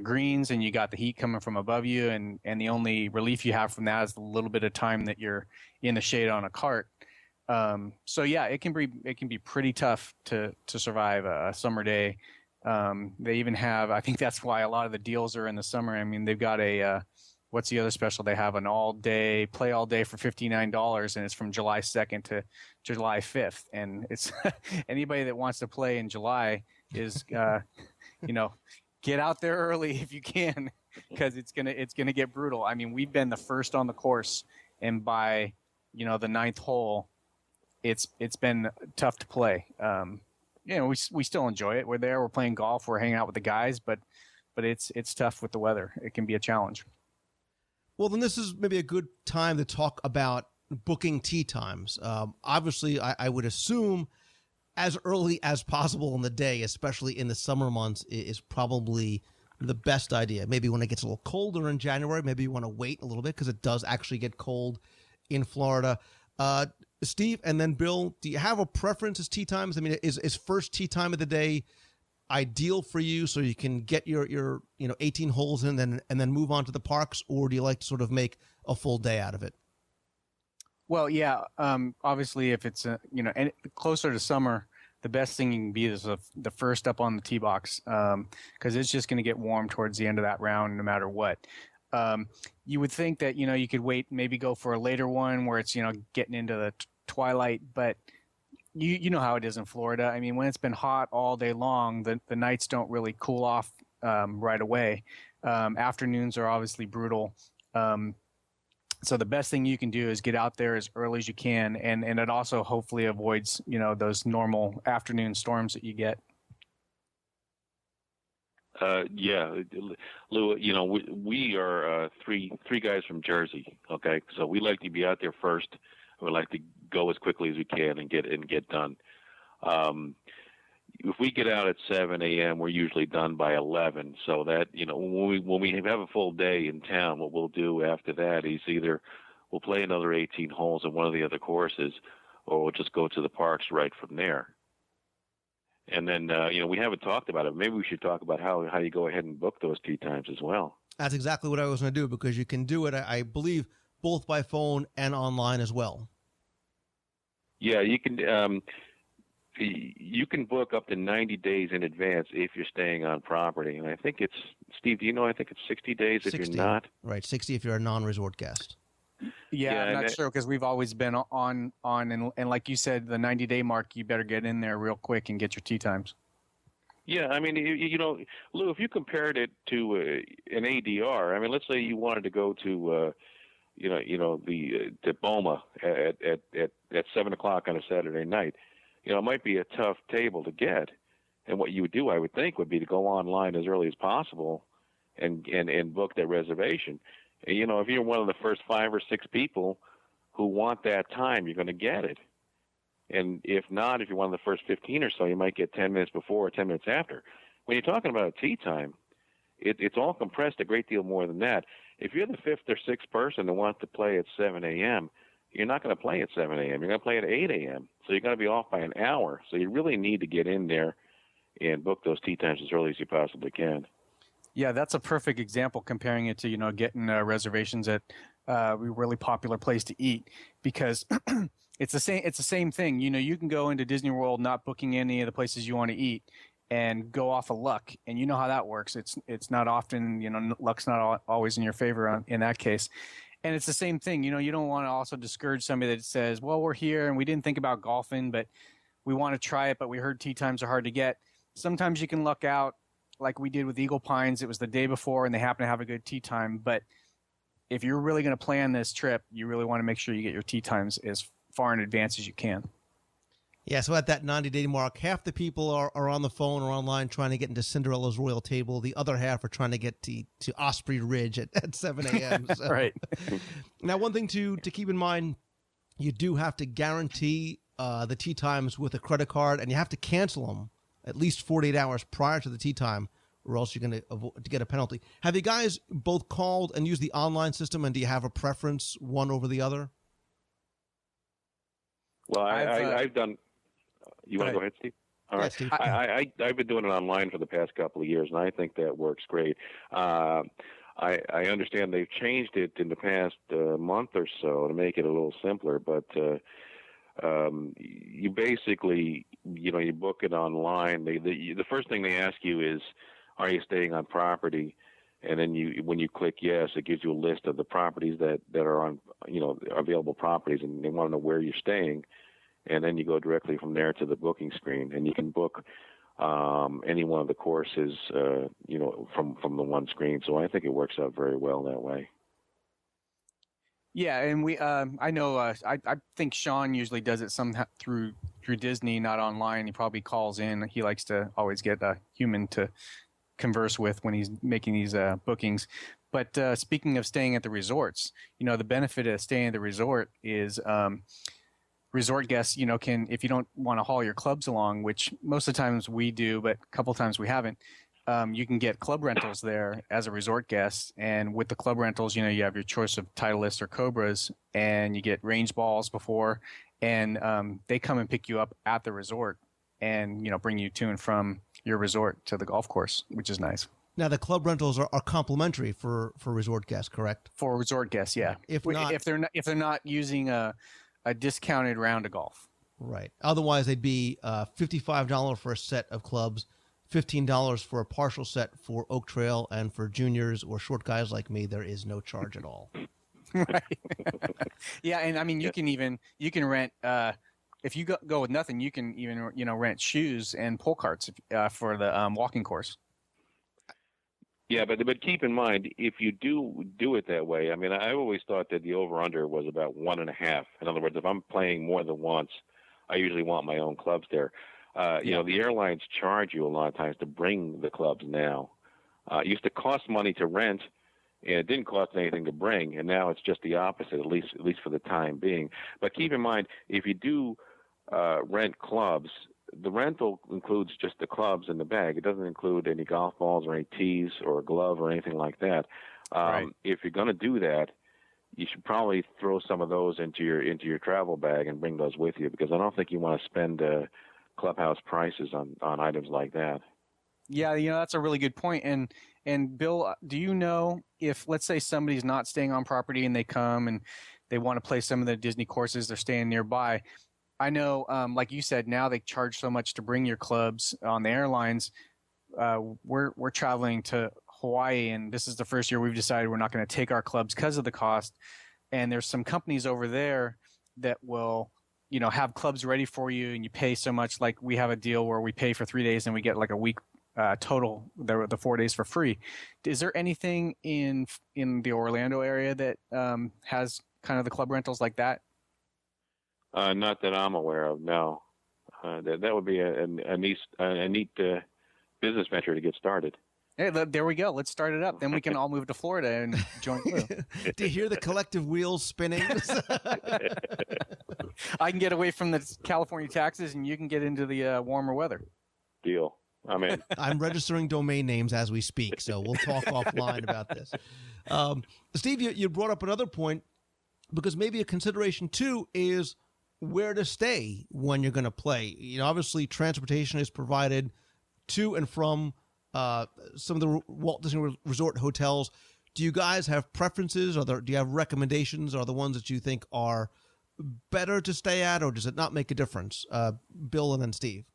greens, and you got the heat coming from above you, and the only relief you have from that is the little bit of time that you're in the shade on a cart. So yeah, it can be pretty tough to survive a summer day. They even have, I think that's why a lot of the deals are in the summer. I mean, they've got what's the other special? They have an play all day for $59, and it's from July 2nd to July 5th. And it's anybody that wants to play in July is, get out there early if you can, because it's gonna get brutal. I mean, we've been the first on the course, and by the ninth hole, it's been tough to play. We still enjoy it. We're there, we're playing golf, we're hanging out with the guys, but it's tough with the weather. It can be a challenge. Well, then this is maybe a good time to talk about booking tee times. Obviously, I would assume as early as possible in the day, especially in the summer months, is probably the best idea. Maybe when it gets a little colder in January, maybe you want to wait a little bit because it does actually get cold in Florida. Steve and then Bill, do you have a preference as tee times? I mean, is first tee time of the day ideal for you so you can get your 18 holes in and then move on to the parks, or do you like to sort of make a full day out of it? Well, yeah, obviously if it's and closer to summer, the best thing you can be is the first up on the tee box, because it's just going to get warm towards the end of that round no matter what. You would think that you could wait, maybe go for a later one where it's getting into the twilight, but you know how it is in Florida. I mean, when it's been hot all day long, the nights don't really cool off right away. Afternoons are obviously brutal. So the best thing you can do is get out there as early as you can, and it also hopefully avoids those normal afternoon storms that you get. Yeah, Lou, we are three guys from Jersey. Okay, so we like to be out there first. We like to go as quickly as we can and get done. If we get out at 7 a.m., we're usually done by 11. So that when we have a full day in town, what we'll do after that is either we'll play another 18 holes at one of the other courses, or we'll just go to the parks right from there. And then we haven't talked about it. Maybe we should talk about how you go ahead and book those tee times as well. That's exactly what I was going to do, because you can do it, I believe, both by phone and online as well. Yeah, you can. You can book up to 90 days in advance if you're staying on property, and I think it's Steve. Do you know? I think it's 60 days 60, if you're not. Right, 60 if you're a non-resort guest. Yeah, I'm not sure, because we've always been on and like you said, the 90-day mark, you better get in there real quick and get your tee times. Yeah, I mean, Lou, if you compared it to an ADR, I mean, let's say you wanted to go to, to Boma at 7 o'clock on a Saturday night. It might be a tough table to get, and what you would do, I would think, would be to go online as early as possible and book that reservation. And, if you're one of the first 5 or 6 people who want that time, you're going to get it. And if not, if you're one of the first 15 or so, you might get 10 minutes before or 10 minutes after. When you're talking about a tee time, it's all compressed a great deal more than that. If you're the 5th or 6th person that wants to play at 7 a.m., you're not going to play at 7 a.m. You're going to play at 8 a.m. So you're going to be off by an hour. So you really need to get in there and book those tee times as early as you possibly can. Yeah, that's a perfect example, comparing it to, getting reservations at a really popular place to eat, because it's the same thing. You can go into Disney World not booking any of the places you want to eat and go off of luck, and you know how that works. It's not often, luck's not always in your favor in that case. And it's the same thing. You don't want to also discourage somebody that says, well, we're here and we didn't think about golfing, but we want to try it, but we heard tee times are hard to get. Sometimes you can luck out, like we did with Eagle Pines. It was the day before and they happen to have a good tee time. But if you're really going to plan this trip, you really want to make sure you get your tee times as far in advance as you can. Yeah, so at that 90-day mark, half the people are on the phone or online trying to get into Cinderella's Royal Table. The other half are trying to get to Osprey Ridge at 7 a.m. So. Right. Now, one thing to keep in mind, you do have to guarantee the tee times with a credit card, and you have to cancel them at least 48 hours prior to the tee time, or else you're going to get a penalty. Have you guys both called and used the online system, and do you have a preference one over the other? Well, I've done. You want to go ahead, Steve? All right. Steve. I've been doing it online for the past couple of years, and I think that works great. I understand they've changed it in the past month or so to make it a little simpler, but you basically, you book it online. The first thing they ask you is, are you staying on property? And then when you click yes, it gives you a list of the properties that are on, available properties, and they want to know where you're staying. And then you go directly from there to the booking screen, and you can book any one of the courses, from the one screen. So I think it works out very well that way. Yeah, and I know, I think Sean usually does it somehow through Disney, not online. He probably calls in. He likes to always get a human to converse with when he's making these bookings. But speaking of staying at the resorts, the benefit of staying at the resort is resort guests, can, if you don't want to haul your clubs along, which most of the times we do, but a couple times we haven't, you can get club rentals there as a resort guest. And with the club rentals, you have your choice of Titleist or Cobras, and you get range balls before, and they come and pick you up at the resort and, bring you to and from your resort to the golf course, which is nice. Now, the club rentals are complimentary for resort guests, correct? For resort guests, yeah. If they're not using a discounted round of golf. Right. Otherwise, they'd be $55 for a set of clubs, $15 for a partial set for Oak Trail, and for juniors or short guys like me, there is no charge at all. Right. Yeah, and I mean, you can rent. If you go with nothing, you can even rent shoes and pull carts for the walking course. Yeah, but keep in mind, if you do it that way, I mean, I always thought that the over-under was about 1.5. In other words, if I'm playing more than once, I usually want my own clubs there. The airlines charge you a lot of times to bring the clubs now. It used to cost money to rent, and it didn't cost anything to bring, and now it's just the opposite, at least for the time being. But keep in mind, if you do rent clubs, the rental includes just the clubs in the bag. It doesn't include any golf balls or any tees or a glove or anything like that. Right. If you're going to do that, you should probably throw some of those into your travel bag and bring those with you, because I don't think you want to spend clubhouse prices on items like that. Yeah, that's a really good point. And Bill, do you know if, let's say, somebody's not staying on property and they come and they want to play some of the Disney courses, they're staying nearby. I know, like you said, now they charge so much to bring your clubs on the airlines. We're traveling to Hawaii, and this is the first year we've decided we're not going to take our clubs because of the cost. And there's some companies over there that will, have clubs ready for you, and you pay so much. Like we have a deal where we pay for 3 days and we get like a week total, the 4 days for free. Is there anything in the Orlando area that has kind of the club rentals like that? Not that I'm aware of, no. That would be a neat business venture to get started. Hey, there we go. Let's start it up. Then we can all move to Florida and join Blue. Do you hear the collective wheels spinning? I can get away from the California taxes, and you can get into the warmer weather. Deal. I'm in. I'm registering domain names as we speak, so we'll talk offline about this. Steve, you brought up another point, because maybe a consideration, too, is where to stay when you're going to play. Obviously, transportation is provided to and from some of the Walt Disney Resort hotels. Do you guys have preferences? Do you have recommendations? Are the ones that you think are better to stay at, or does it not make a difference? Bill and then Steve.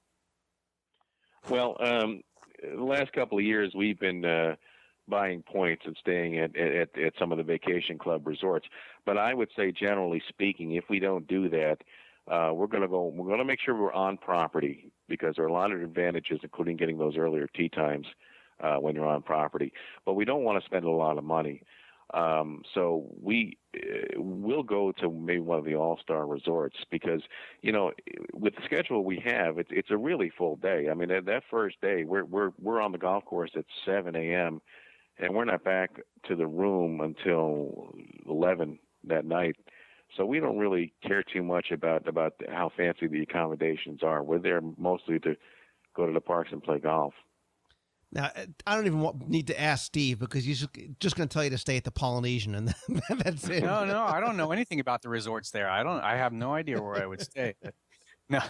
Well, the last couple of years we've been buying points and staying at some of the vacation club resorts. But I would say, generally speaking, if we don't do that, we're going to make sure we're on property, because there are a lot of advantages, including getting those earlier tea times when you're on property. But we don't want to spend a lot of money. So we'll go to maybe one of the all-star resorts, because, with the schedule we have, it's a really full day. I mean, that first day, we're on the golf course at 7 a.m., and we're not back to the room until 11 that night. So we don't really care too much about how fancy the accommodations are. We're there mostly to go to the parks and play golf. Now, I don't even need to ask Steve, because he's just going to tell you to stay at the Polynesian, and that's it. No, I don't know anything about the resorts there. I have no idea where I would stay. No,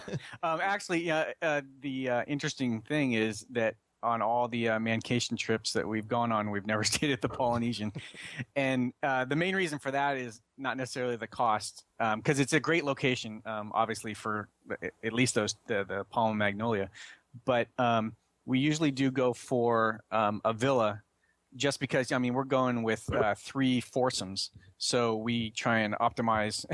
actually, the interesting thing is that on all the mancation trips that we've gone on, we've never stayed at the Polynesian. And the main reason for that is not necessarily the cost, because it's a great location, obviously, for at least the Palm and Magnolia. But we usually do go for a villa, just because, we're going with 3 foursomes. So we try and optimize.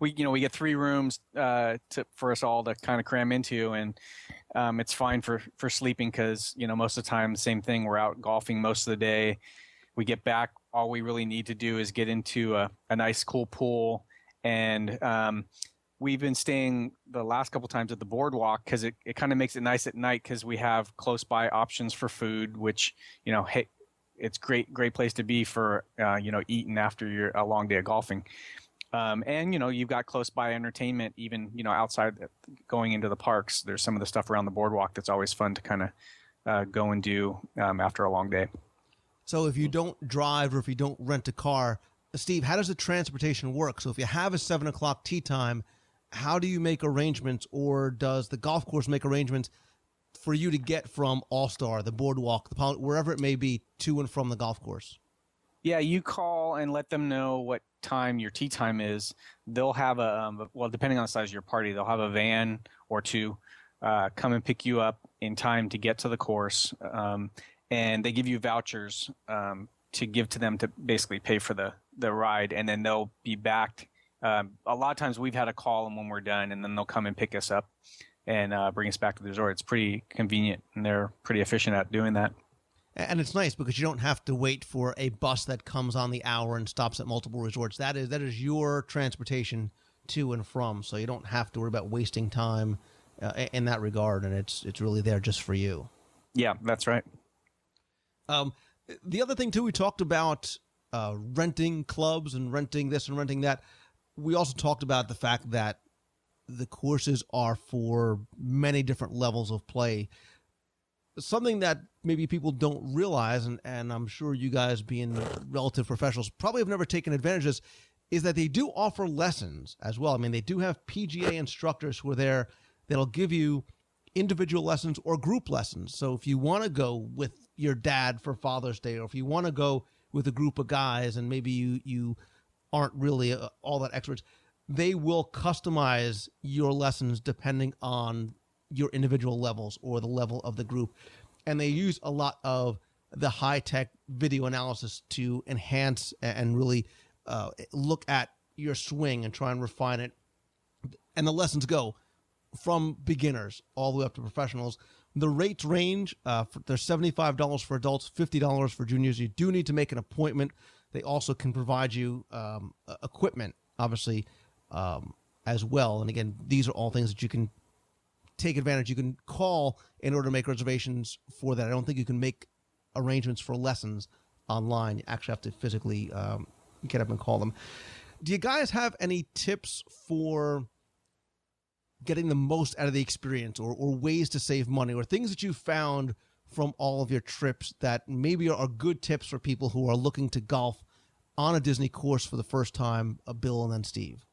we get 3 rooms for us all to kind of cram into, and it's fine for sleeping, because, most of the time, the same thing. We're out golfing most of the day. We get back, all we really need to do is get into a nice, cool pool. And we've been staying the last couple times at the boardwalk, because it kind of makes it nice at night, because we have close by options for food, which, hey, it's great place to be for, eating after a long day of golfing. And, you've got close by entertainment, even, outside going into the parks. There's some of the stuff around the boardwalk that's always fun to kind of go and do after a long day. So if you don't drive, or if you don't rent a car, Steve, how does the transportation work? So if you have a 7 o'clock tee time, how do you make arrangements, or does the golf course make arrangements for you to get from All-Star, the boardwalk, wherever it may be, to and from the golf course? Yeah, you call and let them know what time your tee time is. They'll have depending on the size of your party, they'll have a van or 2 come and pick you up in time to get to the course. And they give you vouchers to give to them to basically pay for the ride, and then they'll be back. A lot of times we've had to call them when we're done, and then they'll come and pick us up and bring us back to the resort. It's pretty convenient, and they're pretty efficient at doing that. And it's nice, because you don't have to wait for a bus that comes on the hour and stops at multiple resorts. That is your transportation to and from, so you don't have to worry about wasting time in that regard, and it's really there just for you. Yeah, that's right. The other thing, too, we talked about renting clubs and renting this and renting that. We also talked about the fact that the courses are for many different levels of play. Something that maybe people don't realize, and I'm sure you guys, being relative professionals, probably have never taken advantage of this, is that they do offer lessons as well. I mean, they do have PGA instructors who are there that'll give you individual lessons or group lessons. So if you want to go with your dad for Father's Day, or if you want to go with a group of guys and maybe you aren't really all that experts, they will customize your lessons depending on your individual levels or the level of the group. And they use a lot of the high-tech video analysis to enhance and really look at your swing and try and refine it. And the lessons go from beginners all the way up to professionals. The rates range. They're $75 for adults, $50 for juniors. You do need to make an appointment. They also can provide you equipment, obviously, as well. And again, these are all things that you can take advantage. You can call in order to make reservations for that. I don't think you can make arrangements for lessons online. You actually have to physically get up and call them. Do you guys have any tips for getting the most out of the experience, or ways to save money, or things that you found from all of your trips that maybe are good tips for people who are looking to golf on a Disney course for the first time? Bill and then Steve.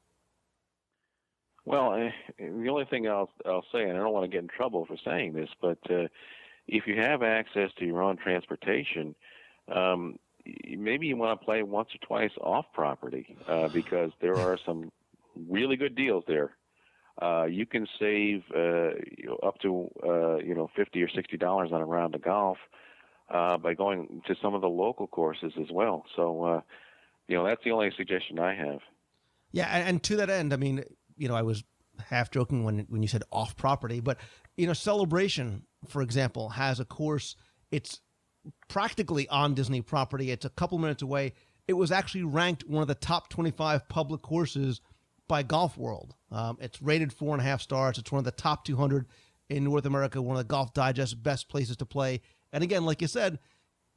Well, the only thing I'll say, and I don't want to get in trouble for saying this, but if you have access to your own transportation, maybe you want to play once or twice off property because there are some really good deals there. You can save up to $50 or $60 on a round of golf by going to some of the local courses as well. So that's the only suggestion I have. Yeah, and to that end, I mean, I was half joking when you said off property, but Celebration, for example, has a course. It's practically on Disney property. It's a couple minutes away. It was actually ranked one of the top 25 public courses by Golf World. It's rated 4.5 stars. It's one of the top 200 in North America, one of the Golf Digest best places to play. And again, like you said,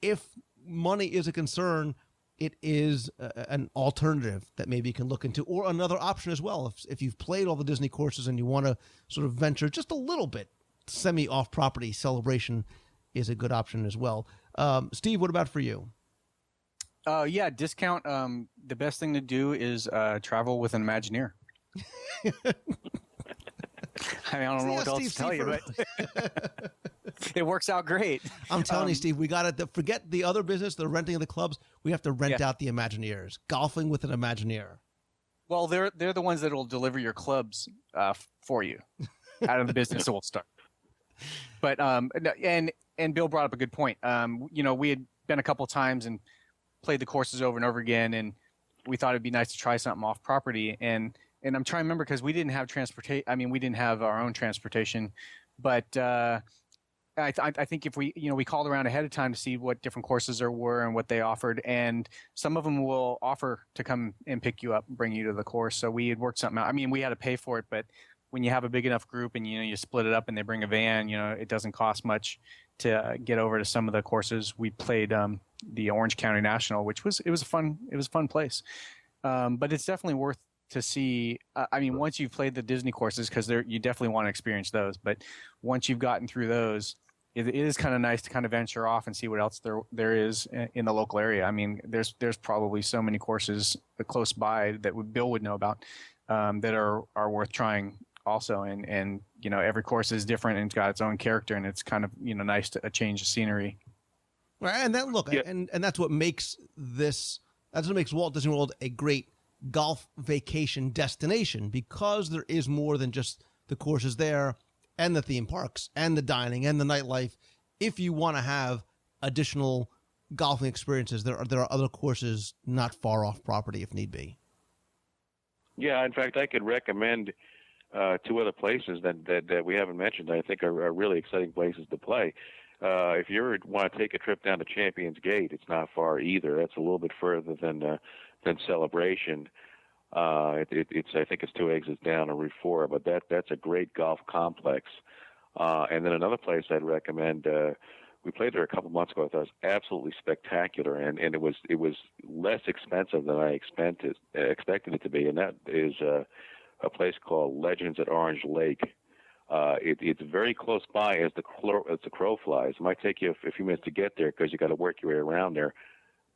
if money is a concern, it is an alternative that maybe you can look into, or another option as well. If you've played all the Disney courses and you want to sort of venture just a little bit, semi-off-property, Celebration is a good option as well. Steve, what about for you? Yeah, discount. The best thing to do is travel with an Imagineer. I don't know what else to tell you, but it works out great. I'm telling you, Steve, we got to forget the other business, the renting of the clubs. We have to rent out the Imagineers. Golfing with an Imagineer. Well, they're the ones that will deliver your clubs for you out of the business. We'll start. But and Bill brought up a good point. We had been a couple times and played the courses over and over again, and we thought it'd be nice to try something off property. And I'm trying to remember because we didn't have transportation. I mean, we didn't have our own transportation, but I think if we called around ahead of time to see what different courses there were and what they offered, and some of them will offer to come and pick you up and bring you to the course. So we had worked something out. I mean, we had to pay for it, but when you have a big enough group and you split it up and they bring a van, it doesn't cost much to get over to some of the courses. We played the Orange County National, which was a fun place, but it's definitely worth to see. I mean, once you've played the Disney courses, because you definitely want to experience those. But once you've gotten through those, it is kind of nice to kind of venture off and see what else there is in the local area. I mean, there's probably so many courses close by that Bill would know about that are worth trying also. And every course is different and it's got its own character, and it's kind of nice to change the scenery. Right, and then look, and that's what makes Walt Disney World a great golf vacation destination, because there is more than just the courses there and the theme parks and the dining and the nightlife. If you want to have additional golfing experiences, there are other courses not far off property if need be. Yeah, in fact, I could recommend 2 other places that we haven't mentioned that I think are really exciting places to play. If you want to take a trip down to Champions Gate, it's not far either. That's a little bit further than Celebration. I think it's 2 exits down on Route 4, but that's a great golf complex. And then another place I'd recommend. We played there a couple months ago. I thought it was absolutely spectacular, and it was less expensive than I expected it to be, and that is a place called Legends at Orange Lake. It's very close by as the crow flies. It might take you a few minutes to get there because you got to work your way around there,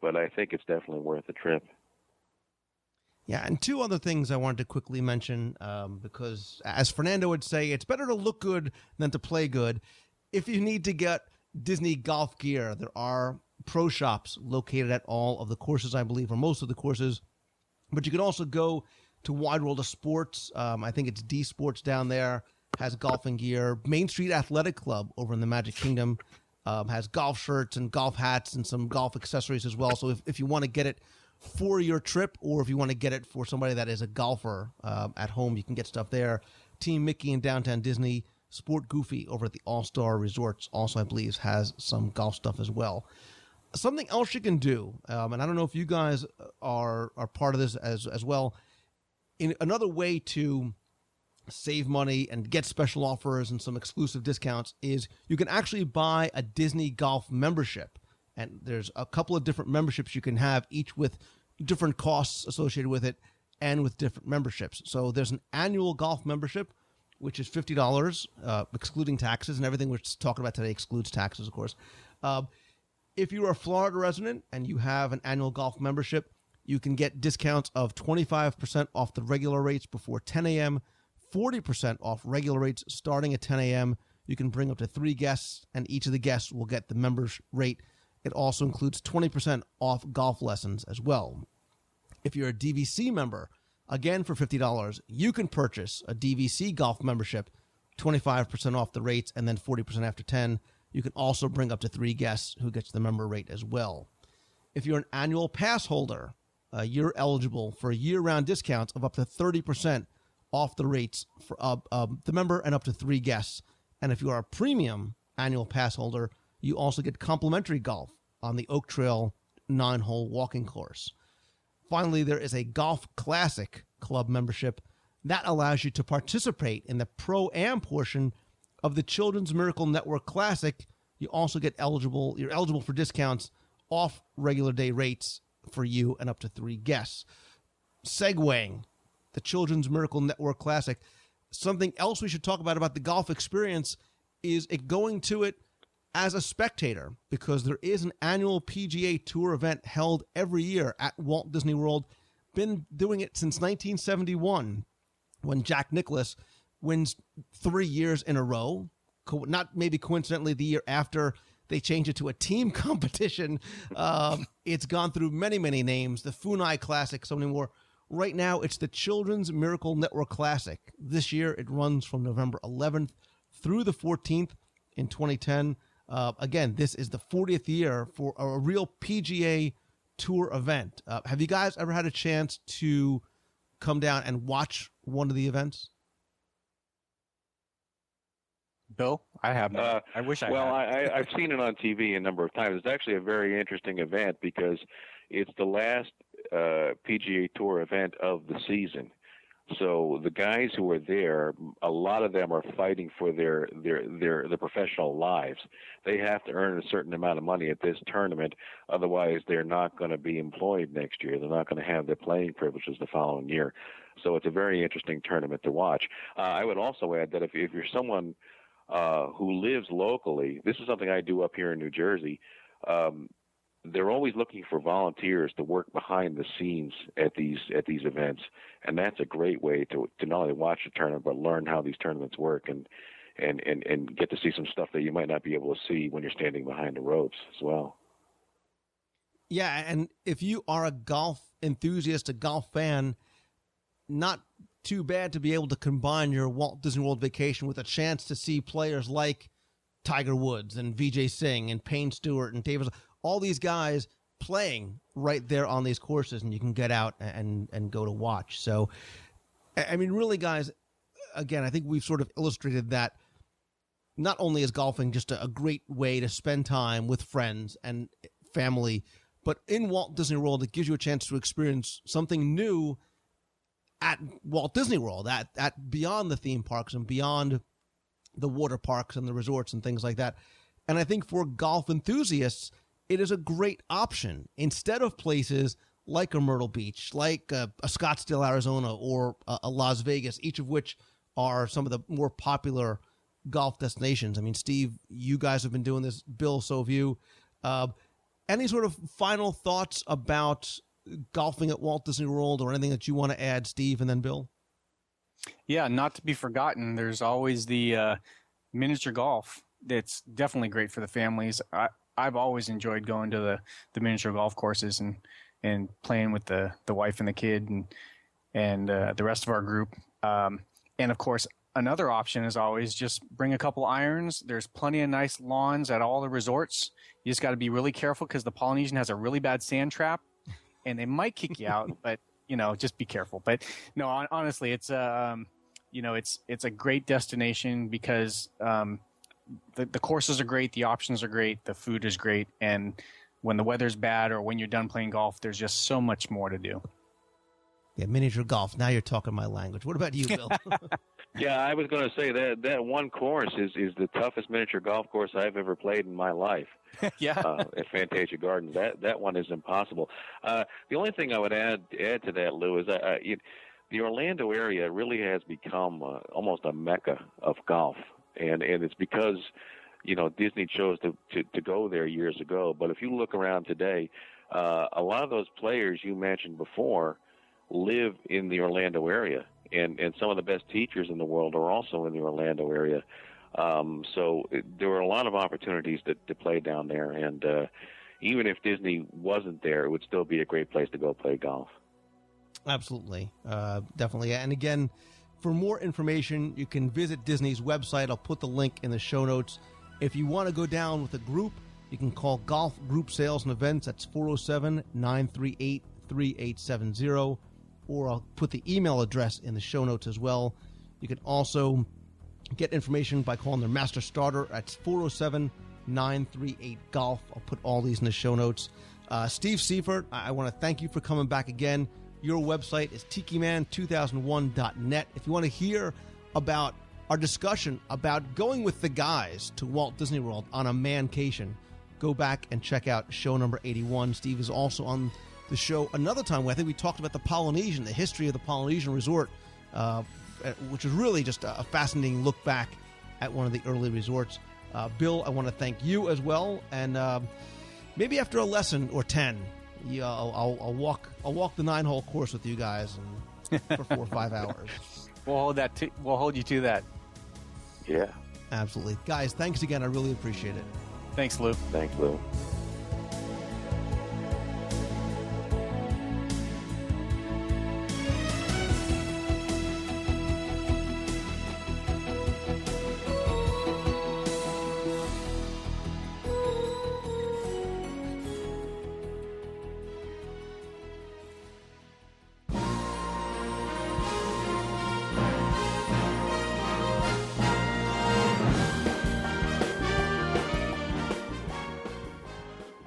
but I think it's definitely worth the trip. Yeah, and 2 other things I wanted to quickly mention, because as Fernando would say, it's better to look good than to play good. If you need to get Disney golf gear, there are pro shops located at all of the courses, I believe, or most of the courses. But you can also go to Wide World of Sports. I think it's D Sports down there, has golfing gear. Main Street Athletic Club over in the Magic Kingdom has golf shirts and golf hats and some golf accessories as well. So if you want to get it for your trip, or if you want to get it for somebody that is a golfer at home, you can get stuff there. Team Mickey in Downtown Disney, Sport Goofy over at the All-Star Resorts also, I believe, has some golf stuff as well. Something else you can do, and I don't know if you guys are part of this as well, in another way to save money and get special offers and some exclusive discounts is you can actually buy a Disney golf membership. And there's a couple of different memberships you can have, each with different costs associated with it and with different memberships. So there's an annual golf membership, which is $50, excluding taxes, and everything we're talking about today excludes taxes, of course. If you're a Florida resident and you have an annual golf membership, you can get discounts of 25% off the regular rates before 10 a.m., 40% off regular rates starting at 10 a.m. You can bring up to 3 guests, and each of the guests will get the members rate. It also includes 20% off golf lessons as well. If you're a DVC member, again for $50, you can purchase a DVC golf membership, 25% off the rates, and then 40% after 10. You can also bring up to 3 guests who gets the member rate as well. If you're an annual pass holder, you're eligible for year-round discounts of up to 30% off the rates for the member and up to 3 guests. And if you are a premium annual pass holder, you also get complimentary golf on the Oak Trail 9-hole walking course. Finally, there is a Golf Classic Club membership that allows you to participate in the Pro-Am portion of the Children's Miracle Network Classic. You're eligible for discounts off regular day rates for you and up to 3 guests. Segueing the Children's Miracle Network Classic, something else we should talk about the golf experience is it going to it as a spectator, because there is an annual PGA Tour event held every year at Walt Disney World. Been doing it since 1971, when Jack Nicklaus wins 3 years in a row. Not maybe coincidentally the year after they changed it to a team competition. It's gone through many, many names. The Funai Classic, so many more. Right now, it's the Children's Miracle Network Classic. This year, it runs from November 11th through the 14th in 2010. Again, this is the 40th year for a real PGA Tour event. Have you guys ever had a chance to come down and watch one of the events? Bill, I have not. I wish I had. Well, I've seen it on TV a number of times. It's actually a very interesting event because it's the last PGA Tour event of the season. So the guys who are there, a lot of them are fighting for their professional lives. They have to earn a certain amount of money at this tournament, otherwise they're not going to be employed next year. They're not going to have their playing privileges the following year. So it's a very interesting tournament to watch. I would also add that if you're someone who lives locally, this is something I do up here in New Jersey. They're always looking for volunteers to work behind the scenes at these events, and that's a great way to not only watch the tournament but learn how these tournaments work and get to see some stuff that you might not be able to see when you're standing behind the ropes as well. Yeah, and if you are a golf enthusiast, a golf fan, not too bad to be able to combine your Walt Disney World vacation with a chance to see players like Tiger Woods and Vijay Singh and Payne Stewart and Davis, all these guys playing right there on these courses, and you can get out and go to watch. So, I mean, really, guys, again, I think we've sort of illustrated that not only is golfing just a great way to spend time with friends and family, but in Walt Disney World, it gives you a chance to experience something new at Walt Disney World, at beyond the theme parks and beyond the water parks and the resorts and things like that. And I think for golf enthusiasts, it is a great option instead of places like a Myrtle Beach, like a Scottsdale, Arizona, or a Las Vegas, each of which are some of the more popular golf destinations. I mean, Steve, you guys have been doing this. Bill, so have you. Any sort of final thoughts about golfing at Walt Disney World, or anything that you want to add, Steve, and then Bill? Yeah, not to be forgotten, there's always the miniature golf. That's definitely great for the families. I've always enjoyed going to the miniature golf courses and playing with the wife and the kid and the rest of our group. And of course, another option is always just bring a couple irons. There's plenty of nice lawns at all the resorts. You just got to be really careful because the Polynesian has a really bad sand trap, and they might kick you out. But just be careful. But no, honestly, it's it's a great destination because the courses are great, the options are great, the food is great, and when the weather's bad or when you're done playing golf, there's just so much more to do. Yeah, miniature golf. Now you're talking my language. What about you, Bill? Yeah, I was going to say that one course is the toughest miniature golf course I've ever played in my life. Yeah. At Fantasia Gardens, that one is impossible. The only thing I would add to that, Lou, is the Orlando area really has become almost a mecca of golf, and it's because Disney chose to go there years ago. But if you look around today, a lot of those players you mentioned before live in the Orlando area, and some of the best teachers in the world are also in the Orlando area. There were a lot of opportunities to play down there, and even if Disney wasn't there, it would still be a great place to go play golf. Absolutely. Definitely. And again, for more information, you can visit Disney's website. I'll put the link in the show notes. If you want to go down with a group, you can call Golf Group Sales and Events. That's 407-938-3870. Or I'll put the email address in the show notes as well. You can also get information by calling their Master Starter. That's 407-938-GOLF. I'll put all these in the show notes. Steve Seifert, I want to thank you for coming back again. Your website is tikiman2001.net. If you want to hear about our discussion about going with the guys to Walt Disney World on a mancation, go back and check out show number 81. Steve is also on the show another time where I think we talked about the Polynesian, the history of the Polynesian resort, which is really just a fascinating look back at one of the early resorts. Bill, I want to thank you as well, and maybe after a lesson or 10, I'll walk the 9-hole course with you guys for 4 or 5 hours. We'll hold you to that. Yeah. Absolutely. Guys, thanks again. I really appreciate it. Thanks, Lou. Thanks, Lou.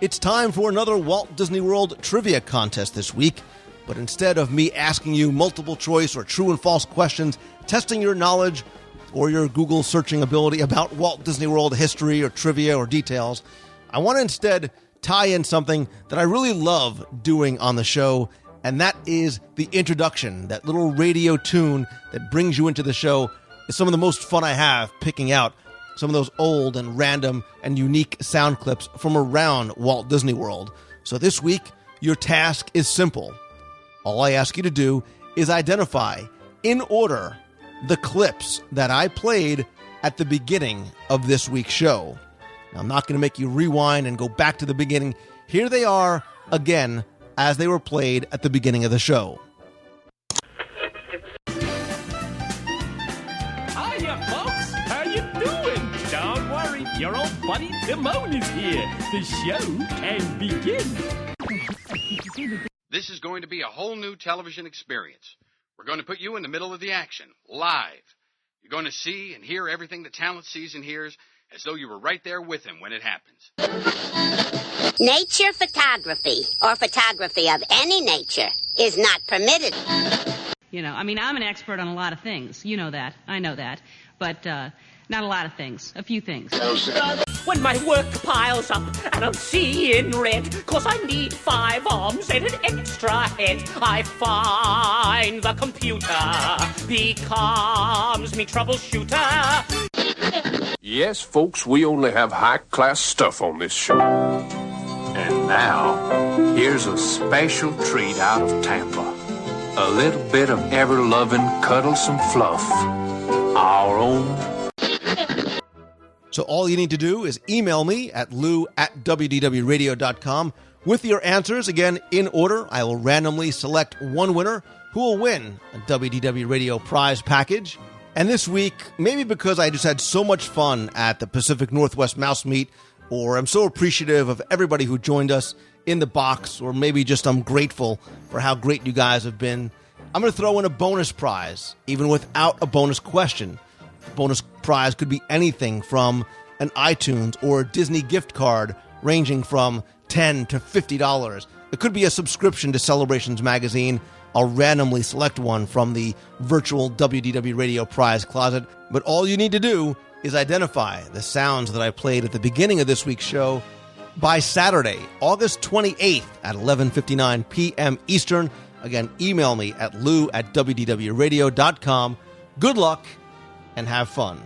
It's time for another Walt Disney World trivia contest this week, but instead of me asking you multiple choice or true and false questions, testing your knowledge or your Google searching ability about Walt Disney World history or trivia or details, I want to instead tie in something that I really love doing on the show, and that is the introduction, that little radio tune that brings you into the show. Is some of the most fun I have picking out some of those old and random and unique sound clips from around Walt Disney World. So this week, your task is simple. All I ask you to do is identify, in order, the clips that I played at the beginning of this week's show. Now, I'm not going to make you rewind and go back to the beginning. Here they are, again, as they were played at the beginning of the show. Hiya, folks. How you doing? Don't worry, your old buddy Timon is here. The show can begin. This is going to be a whole new television experience. We're going to put you in the middle of the action, live. You're going to see and hear everything the talent sees and hears as though you were right there with him when it happens. Nature photography, or photography of any nature, is not permitted. I'm an expert on a lot of things. You know that. I know that. But not a lot of things. A few things. When my work piles up and I'm seeing red, 'cause I need 5 arms and an extra head, I find the computer becomes me troubleshooter. Yes, folks, we only have high-class stuff on this show. And now, here's a special treat out of Tampa. A little bit of ever-loving, cuddlesome fluff. Our own. So all you need to do is email me at lou@wdwradio.com with your answers. Again, in order, I will randomly select one winner who will win a WDW Radio prize package. And this week, maybe because I just had so much fun at the Pacific Northwest Mouse Meet, or I'm so appreciative of everybody who joined us in the box, or maybe just I'm grateful for how great you guys have been, I'm going to throw in a bonus prize, even without a bonus question. The bonus prize could be anything from an iTunes or a Disney gift card ranging from $10 to $50. It could be a subscription to Celebrations magazine. I'll randomly select one from the virtual WDW Radio prize closet. But all you need to do is identify the sounds that I played at the beginning of this week's show by Saturday, August 28th at 11:59 p.m. Eastern. Again, email me at lou@wdwradio.com. Good luck and have fun.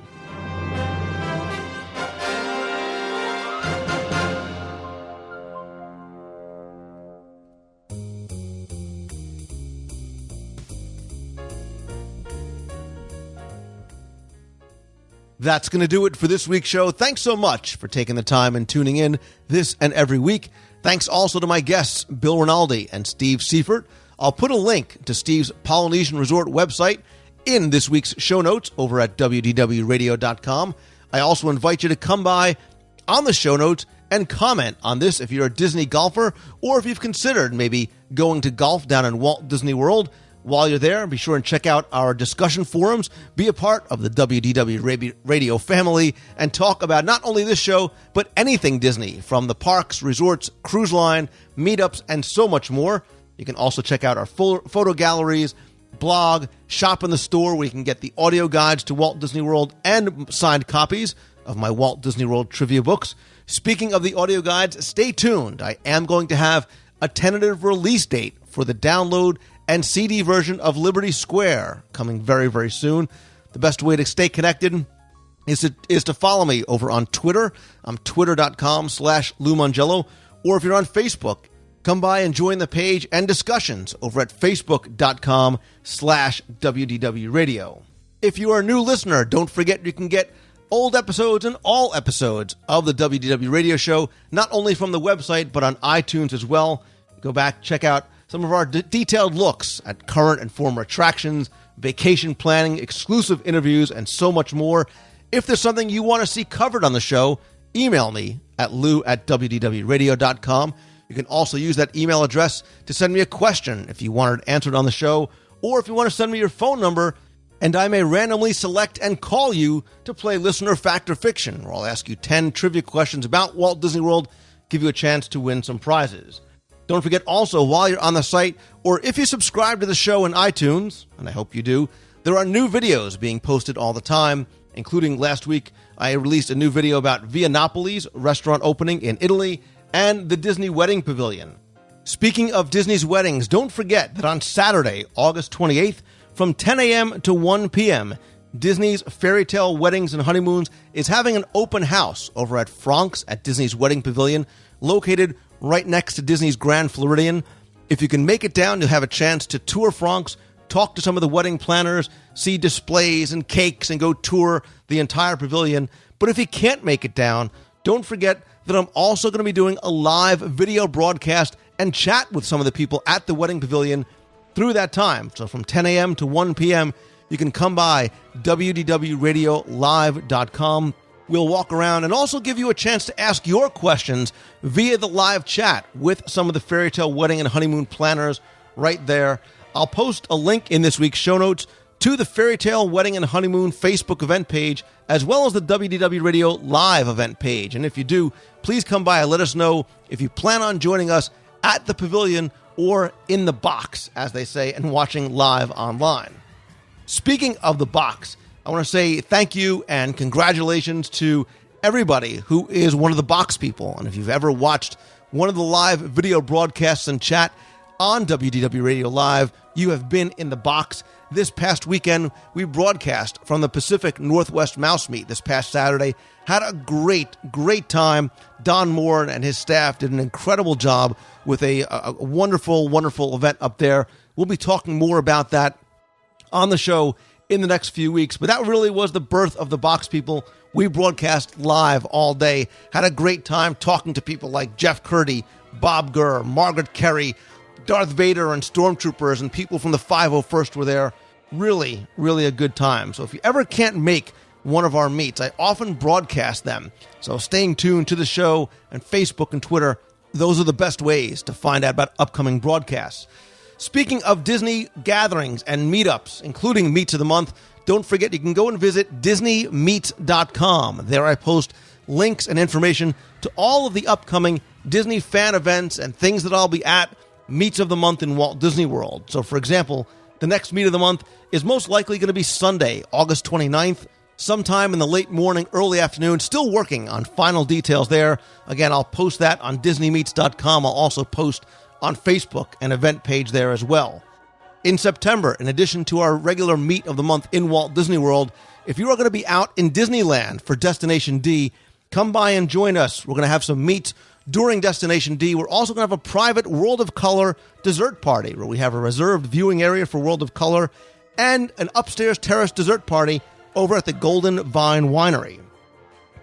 That's going to do it for this week's show. Thanks so much for taking the time and tuning in this and every week. Thanks also to my guests, Bill Rinaldi and Steve Seifert. I'll put a link to Steve's Polynesian Resort website in this week's show notes over at WDWradio.com. I also invite you to come by on the show notes and comment on this if you're a Disney golfer or if you've considered maybe going to golf down in Walt Disney World. While you're there, be sure and check out our discussion forums, be a part of the WDW radio family, and talk about not only this show, but anything Disney, from the parks, resorts, cruise line, meetups, and so much more. You can also check out our full photo galleries, blog, shop in the store where you can get the audio guides to Walt Disney World and signed copies of my Walt Disney World trivia books. Speaking of the audio guides, stay tuned. I am going to have a tentative release date for the download and CD version of Liberty Square coming very, very soon. The best way to stay connected is to follow me over on Twitter. I'm twitter.com/Lou Mongello. Or if you're on Facebook, come by and join the page and discussions over at facebook.com/WDW Radio. If you are a new listener, don't forget you can get old episodes and all episodes of the WDW Radio Show, not only from the website, but on iTunes as well. Go back, check out some of our detailed looks at current and former attractions, vacation planning, exclusive interviews, and so much more. If there's something you want to see covered on the show, email me at lou@wdwradio.com. You can also use that email address to send me a question if you want it answered on the show, or if you want to send me your phone number, and I may randomly select and call you to play Listener Fact or Fiction, where I'll ask you 10 trivia questions about Walt Disney World, give you a chance to win some prizes. Don't forget also, while you're on the site, or if you subscribe to the show in iTunes, and I hope you do, there are new videos being posted all the time, including last week I released a new video about Via Napoli's restaurant opening in Italy and the Disney Wedding Pavilion. Speaking of Disney's weddings, don't forget that on Saturday, August 28th, from 10 a.m. to 1 p.m., Disney's Fairy Tale Weddings and Honeymoons is having an open house over at Frank's at Disney's Wedding Pavilion, located right next to Disney's Grand Floridian. If you can make it down, you'll have a chance to tour Frank's, talk to some of the wedding planners, see displays and cakes, and go tour the entire pavilion. But if you can't make it down, don't forget that I'm also going to be doing a live video broadcast and chat with some of the people at the wedding pavilion through that time. So from 10 a.m. to 1 p.m., you can come by WDWRadioLive.com. We'll walk around and also give you a chance to ask your questions via the live chat with some of the Fairy Tale Wedding and Honeymoon planners right there. I'll post a link in this week's show notes to the Fairy Tale Wedding and Honeymoon Facebook event page, as well as the WDW Radio Live event page. And if you do, please come by and let us know if you plan on joining us at the pavilion or in the box, as they say, and watching live online. Speaking of the box, I want to say thank you and congratulations to everybody who is one of the box people. And if you've ever watched one of the live video broadcasts and chat on WDW Radio Live, you have been in the box. This past weekend, we broadcast from the Pacific Northwest Mouse Meet this past Saturday. Had a great time. Don Moore and his staff did an incredible job with a wonderful, wonderful event up there. We'll be talking more about that on the show in the next few weeks, but that really was the birth of the box people. We broadcast live all day, had a great time talking to people like Jeff Curdy, Bob Gurr, Margaret Kerry, Darth Vader, and Stormtroopers, and people from the 501st were there. Really, really a good time. So if you ever can't make one of our meets, I often broadcast them. So staying tuned to the show and Facebook and Twitter, those are the best ways to find out about upcoming broadcasts. Speaking of Disney gatherings and meetups, including Meets of the Month, don't forget you can go and visit DisneyMeets.com. There I post links and information to all of the upcoming Disney fan events and things that I'll be at Meets of the Month in Walt Disney World. So, for example, the next Meet of the Month is most likely going to be Sunday, August 29th, sometime in the late morning, early afternoon. Still working on final details there. Again, I'll post that on DisneyMeets.com. I'll also post on Facebook, an event page there as well. In September, in addition to our regular Meet of the Month in Walt Disney World, if you are going to be out in Disneyland for Destination D, come by and join us. We're going to have some meets during Destination D. We're also going to have a private World of Color dessert party where we have a reserved viewing area for World of Color and an upstairs terrace dessert party over at the Golden Vine Winery.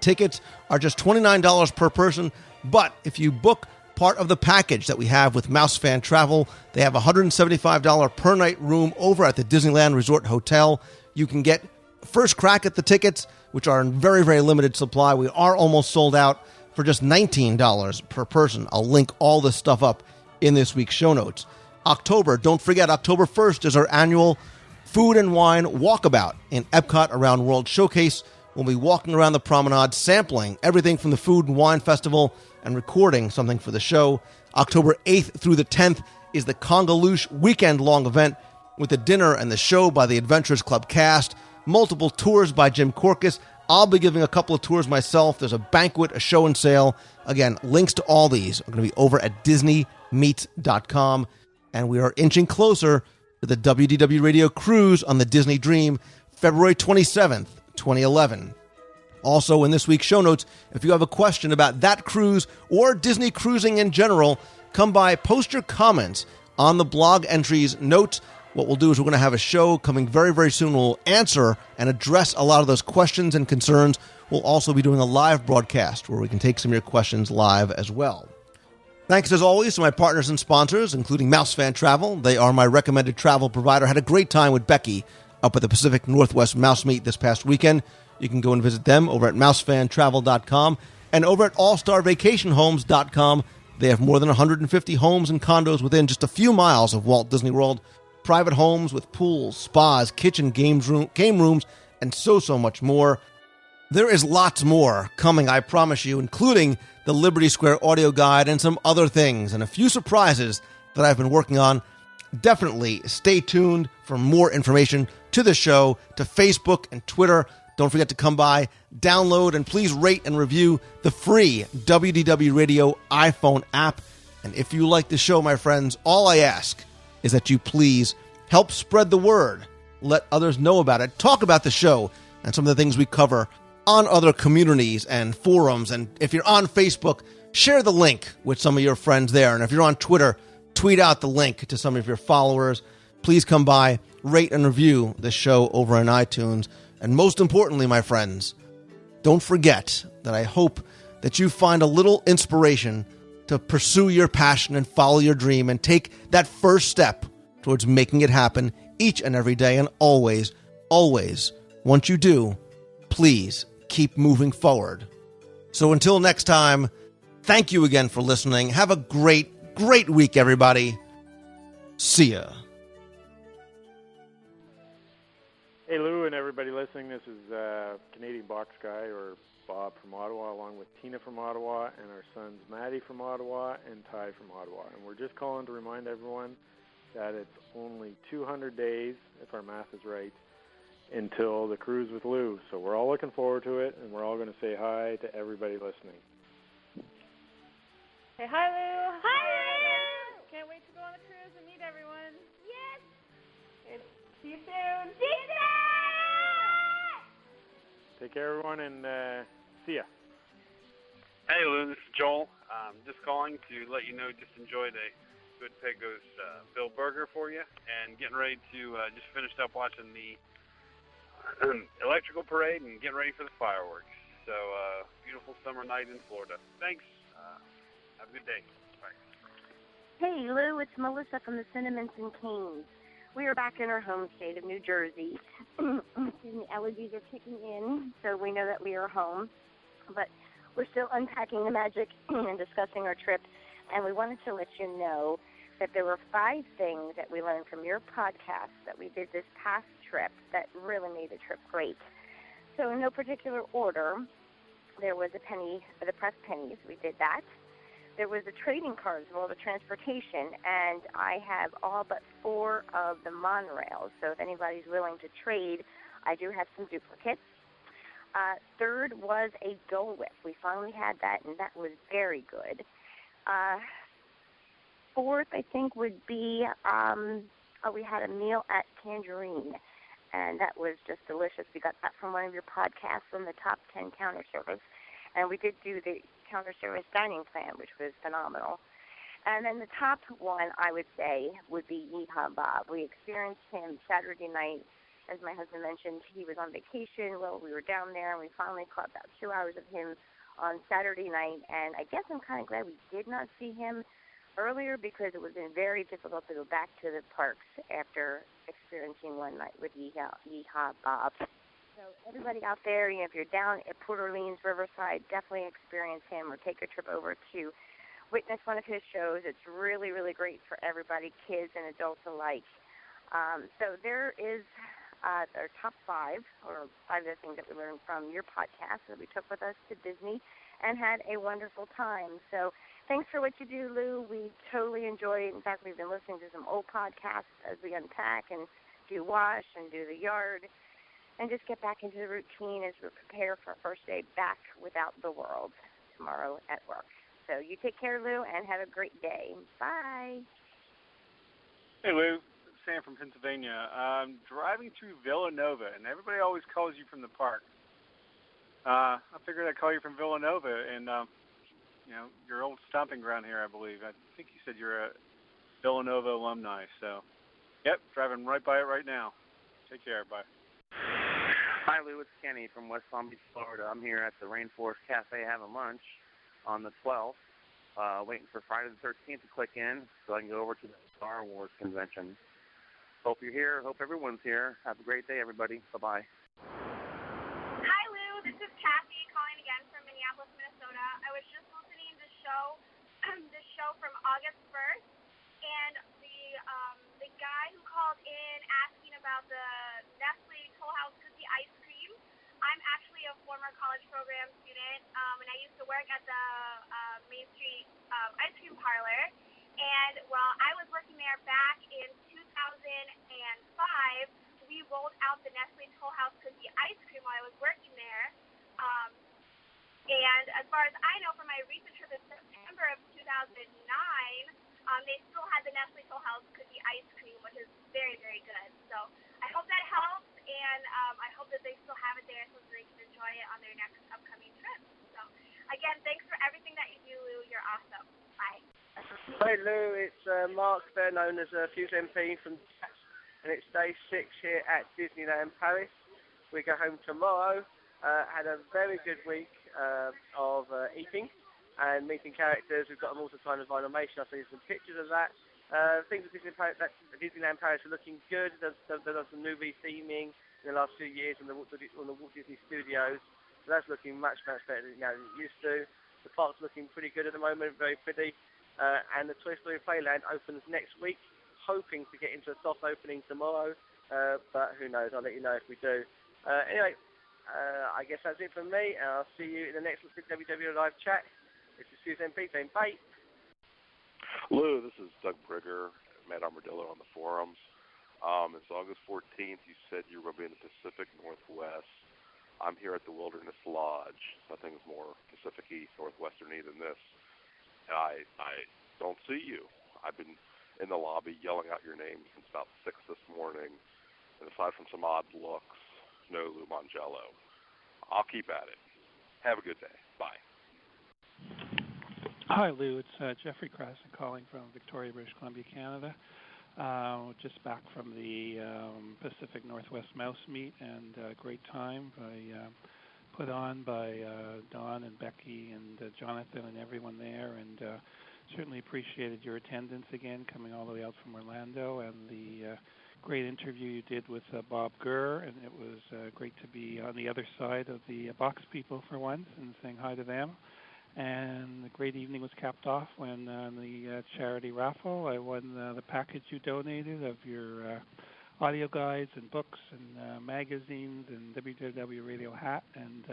Tickets are just $29 per person, but if you book part of the package that we have with Mouse Fan Travel, they have a $175 per night room over at the Disneyland Resort Hotel. You can get first crack at the tickets, which are in very, very limited supply. We are almost sold out for just $19 per person. I'll link all this stuff up in this week's show notes. October, don't forget, October 1st is our annual Food and Wine Walkabout in Epcot around World Showcase. We'll be walking around the promenade, sampling everything from the Food and Wine Festival and recording something for the show. October 8th through the 10th is the Congaloosh weekend-long event with the dinner and the show by the Adventurers Club cast, multiple tours by Jim Korkis. I'll be giving a couple of tours myself. There's a banquet, a show and sale. Again, links to all these are going to be over at DisneyMeets.com. And we are inching closer to the WDW Radio Cruise on the Disney Dream, February 27th, 2011. Also, in this week's show notes, if you have a question about that cruise or Disney cruising in general, come by, post your comments on the blog entries notes. What we'll do is we're going to have a show coming very, very soon. We'll answer and address a lot of those questions and concerns. We'll also be doing a live broadcast where we can take some of your questions live as well. Thanks, as always, to my partners and sponsors, including Mouse Fan Travel. They are my recommended travel provider. Had a great time with Becky up at the Pacific Northwest Mouse Meet this past weekend. You can go and visit them over at mousefantravel.com and over at allstarvacationhomes.com. They have more than 150 homes and condos within just a few miles of Walt Disney World. Private homes with pools, spas, kitchen, game rooms, and so much more. There is lots more coming, I promise you, including the Liberty Square audio guide and some other things, and a few surprises that I've been working on. Definitely stay tuned for more information to the show, to Facebook and Twitter. Don't forget to come by, download, and please rate and review the free WDW Radio iPhone app. And if you like the show, my friends, all I ask is that you please help spread the word. Let others know about it. Talk about the show and some of the things we cover on other communities and forums. And if you're on Facebook, share the link with some of your friends there. And if you're on Twitter, tweet out the link to some of your followers. Please come by, rate and review the show over on iTunes. And most importantly, my friends, don't forget that I hope that you find a little inspiration to pursue your passion and follow your dream and take that first step towards making it happen each and every day. And always, always, once you do, please keep moving forward. So until next time, thank you again for listening. Have a great, great week, everybody. See ya. Hey, Lou, and everybody listening. This is Canadian Box Guy, or Bob from Ottawa, along with Tina from Ottawa, and our sons Maddie from Ottawa and Ty from Ottawa. And we're just calling to remind everyone that it's only 200 days, if our math is right, until the cruise with Lou. So we're all looking forward to it, and we're all going to say hi to everybody listening. Say hi, Lou. Hi, Lou. Can't wait to go on the cruise and meet everyone. Yes. See you soon. See you soon. Take care, everyone, and see ya. Hey, Lou, this is Joel. Just calling to let you know, just enjoyed a good Pecos Bill Burger for you, and getting ready to just finished up watching the electrical parade and getting ready for the fireworks. So, beautiful summer night in Florida. Thanks. Have a good day. Bye. Hey, Lou, it's Melissa from the Cinnamons and Canes. We are back in our home state of New Jersey. Excuse me, allergies are kicking in, so we know that we are home. But we're still unpacking the magic and discussing our trip. And we wanted to let you know that there were 5 things that we learned from your podcast that we did this past trip that really made the trip great. So in no particular order, there was the pressed pennies. We did that. There was the trading cards of all the transportation, and I have all but 4 of the monorails. So if anybody's willing to trade, I do have some duplicates. Third was a Dole Whip. We finally had that, and that was very good. Fourth, I think, would be we had a meal at Tangerine, and that was just delicious. We got that from one of your podcasts on the top 10 counter service, and we did do the counter service dining plan, which was phenomenal. And then the top one, I would say, would be Yeehaw Bob. We experienced him Saturday night as my husband mentioned, he was on vacation. Well, we were down there, and we finally caught about 2 hours of him on Saturday night. And I guess I'm kind of glad we did not see him earlier because it would have been very difficult to go back to the parks after experiencing one night with Yeehaw Bob. So everybody out there, if you're down at Port Orleans, Riverside, definitely experience him or take a trip over to witness one of his shows. It's really, really great for everybody, kids and adults alike. So there is our top 5, or 5 of the things that we learned from your podcast that we took with us to Disney and had a wonderful time. So thanks for what you do, Lou. We totally enjoy it. In fact, we've been listening to some old podcasts as we unpack and do wash and do the yard and just get back into the routine as we prepare for our first day back without the world tomorrow at work. So you take care, Lou, and have a great day. Bye. Hey, Lou. Sam from Pennsylvania. I'm driving through Villanova, and everybody always calls you from the park. I figured I'd call you from Villanova, and your old stomping ground here, I believe. I think you said you're a Villanova alumni. So, yep, driving right by it right now. Take care. Bye. Hi, Lou. It's Kenny from West Palm Beach, Florida. I'm here at the Rainforest Cafe having lunch on the 12th, waiting for Friday the 13th to click in so I can go over to the Star Wars convention. Hope you're here. Hope everyone's here. Have a great day, everybody. Bye-bye. Hi, Lou. This is Kathy calling again from Minneapolis, Minnesota. I was just listening to the show from August 1st, and the guy who called in asking about the Nestle Toll House cookie ice cream. I'm actually a former college program student, and I used to work at the Main Street ice cream parlor. And while I was working there back in 2005, we rolled out the Nestle Toll House cookie ice cream while I was working there. And as far as I know, from my recent trip in September of 2009, they still had the Nestle Toll House cookie ice cream, which is very, very good. So I hope that helps, and I hope that they still have it there so they can enjoy it on their next upcoming trip. So again, thanks for everything that you do, Lou. You're awesome. Bye. Hi Lou, it's Mark, better known as Fuse MP from Jazz, and it's day 6 here at Disneyland Paris. We go home tomorrow. Had a very good week of eating and meeting characters. We've got them all to sign a Vinylmation. I'll send you some pictures of that. Things at Disneyland Paris are looking good. There's some new retheming in the last few years on the Walt Disney Studios. So that's looking much, much better than it used to. The park's looking pretty good at the moment, very pretty. And the Toy Story Playland opens next week, hoping to get into a soft opening tomorrow, but who knows, I'll let you know if we do. Anyway, I guess that's it from me, and I'll see you in the next WDW live chat. This is Fuse MP saying bye. Lou, this is Doug Brigger, Matt Armadillo on the forums. It's August 14th. You said you were going to be in the Pacific Northwest. I'm here at the Wilderness Lodge. Nothing's more Pacific-y, northwestern-y than this. I don't see you. I've been in the lobby yelling out your name since about 6 this morning. And aside from some odd looks, no Lou Mongello. I'll keep at it. Have a good day. Bye. Hi, Lou. It's Jeffrey Crasson calling from Victoria, British Columbia, Canada. Just back from the Pacific Northwest Mouse Meet, and a great time put on by Don and Becky and Jonathan and everyone there, and certainly appreciated your attendance again, coming all the way out from Orlando, and the great interview you did with Bob Gurr, and it was great to be on the other side of the box people for once and saying hi to them. And the great evening was capped off when the charity raffle, I won the package you donated of your audio guides and books and magazines and WDW radio hat, and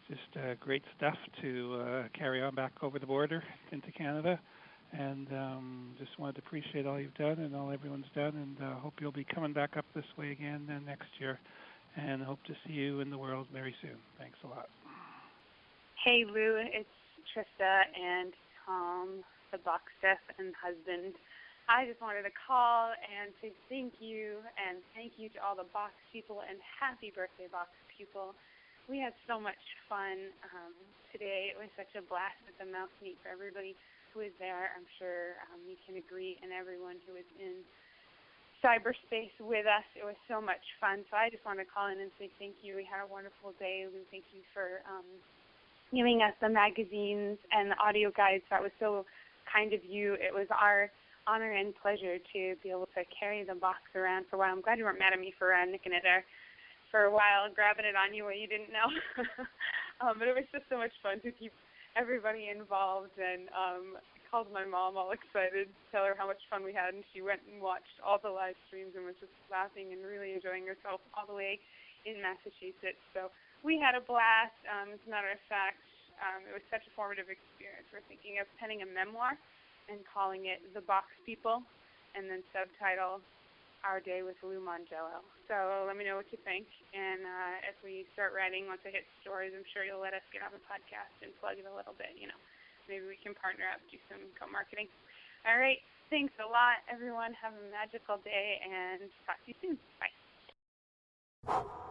just great stuff to carry on back over the border into Canada. And just wanted to appreciate all you've done and all everyone's done, and hope you'll be coming back up this way again next year, and hope to see you in the world very soon. Thanks a lot. Hey Lou, it's Trista and Tom, the box chef and husband. I just wanted to call and say thank you, and thank you to all the box people, and happy birthday, box people. We had so much fun today. It was such a blast at the Mouse Meet for everybody who was there. I'm sure you can agree, and everyone who was in cyberspace with us. It was so much fun. So I just want to call in and say thank you. We had a wonderful day. Lou, thank you for giving us the magazines and the audio guides. That was so kind of you. It was our honor and pleasure to be able to carry the box around for a while. I'm glad you weren't mad at me for nicking it there for a while, grabbing it on you when you didn't know. But it was just so much fun to keep everybody involved, and I called my mom all excited to tell her how much fun we had, and she went and watched all the live streams and was just laughing and really enjoying herself all the way in Massachusetts. So we had a blast. As a matter of fact, it was such a formative experience. We're thinking of penning a memoir and calling it The Box People, and then subtitle Our Day with Lou Mangello. So let me know what you think, and if we start writing, once I hit stories, I'm sure you'll let us get on the podcast and plug it a little bit, you know. Maybe we can partner up, do some co-marketing. All right, thanks a lot, everyone. Have a magical day, and talk to you soon. Bye.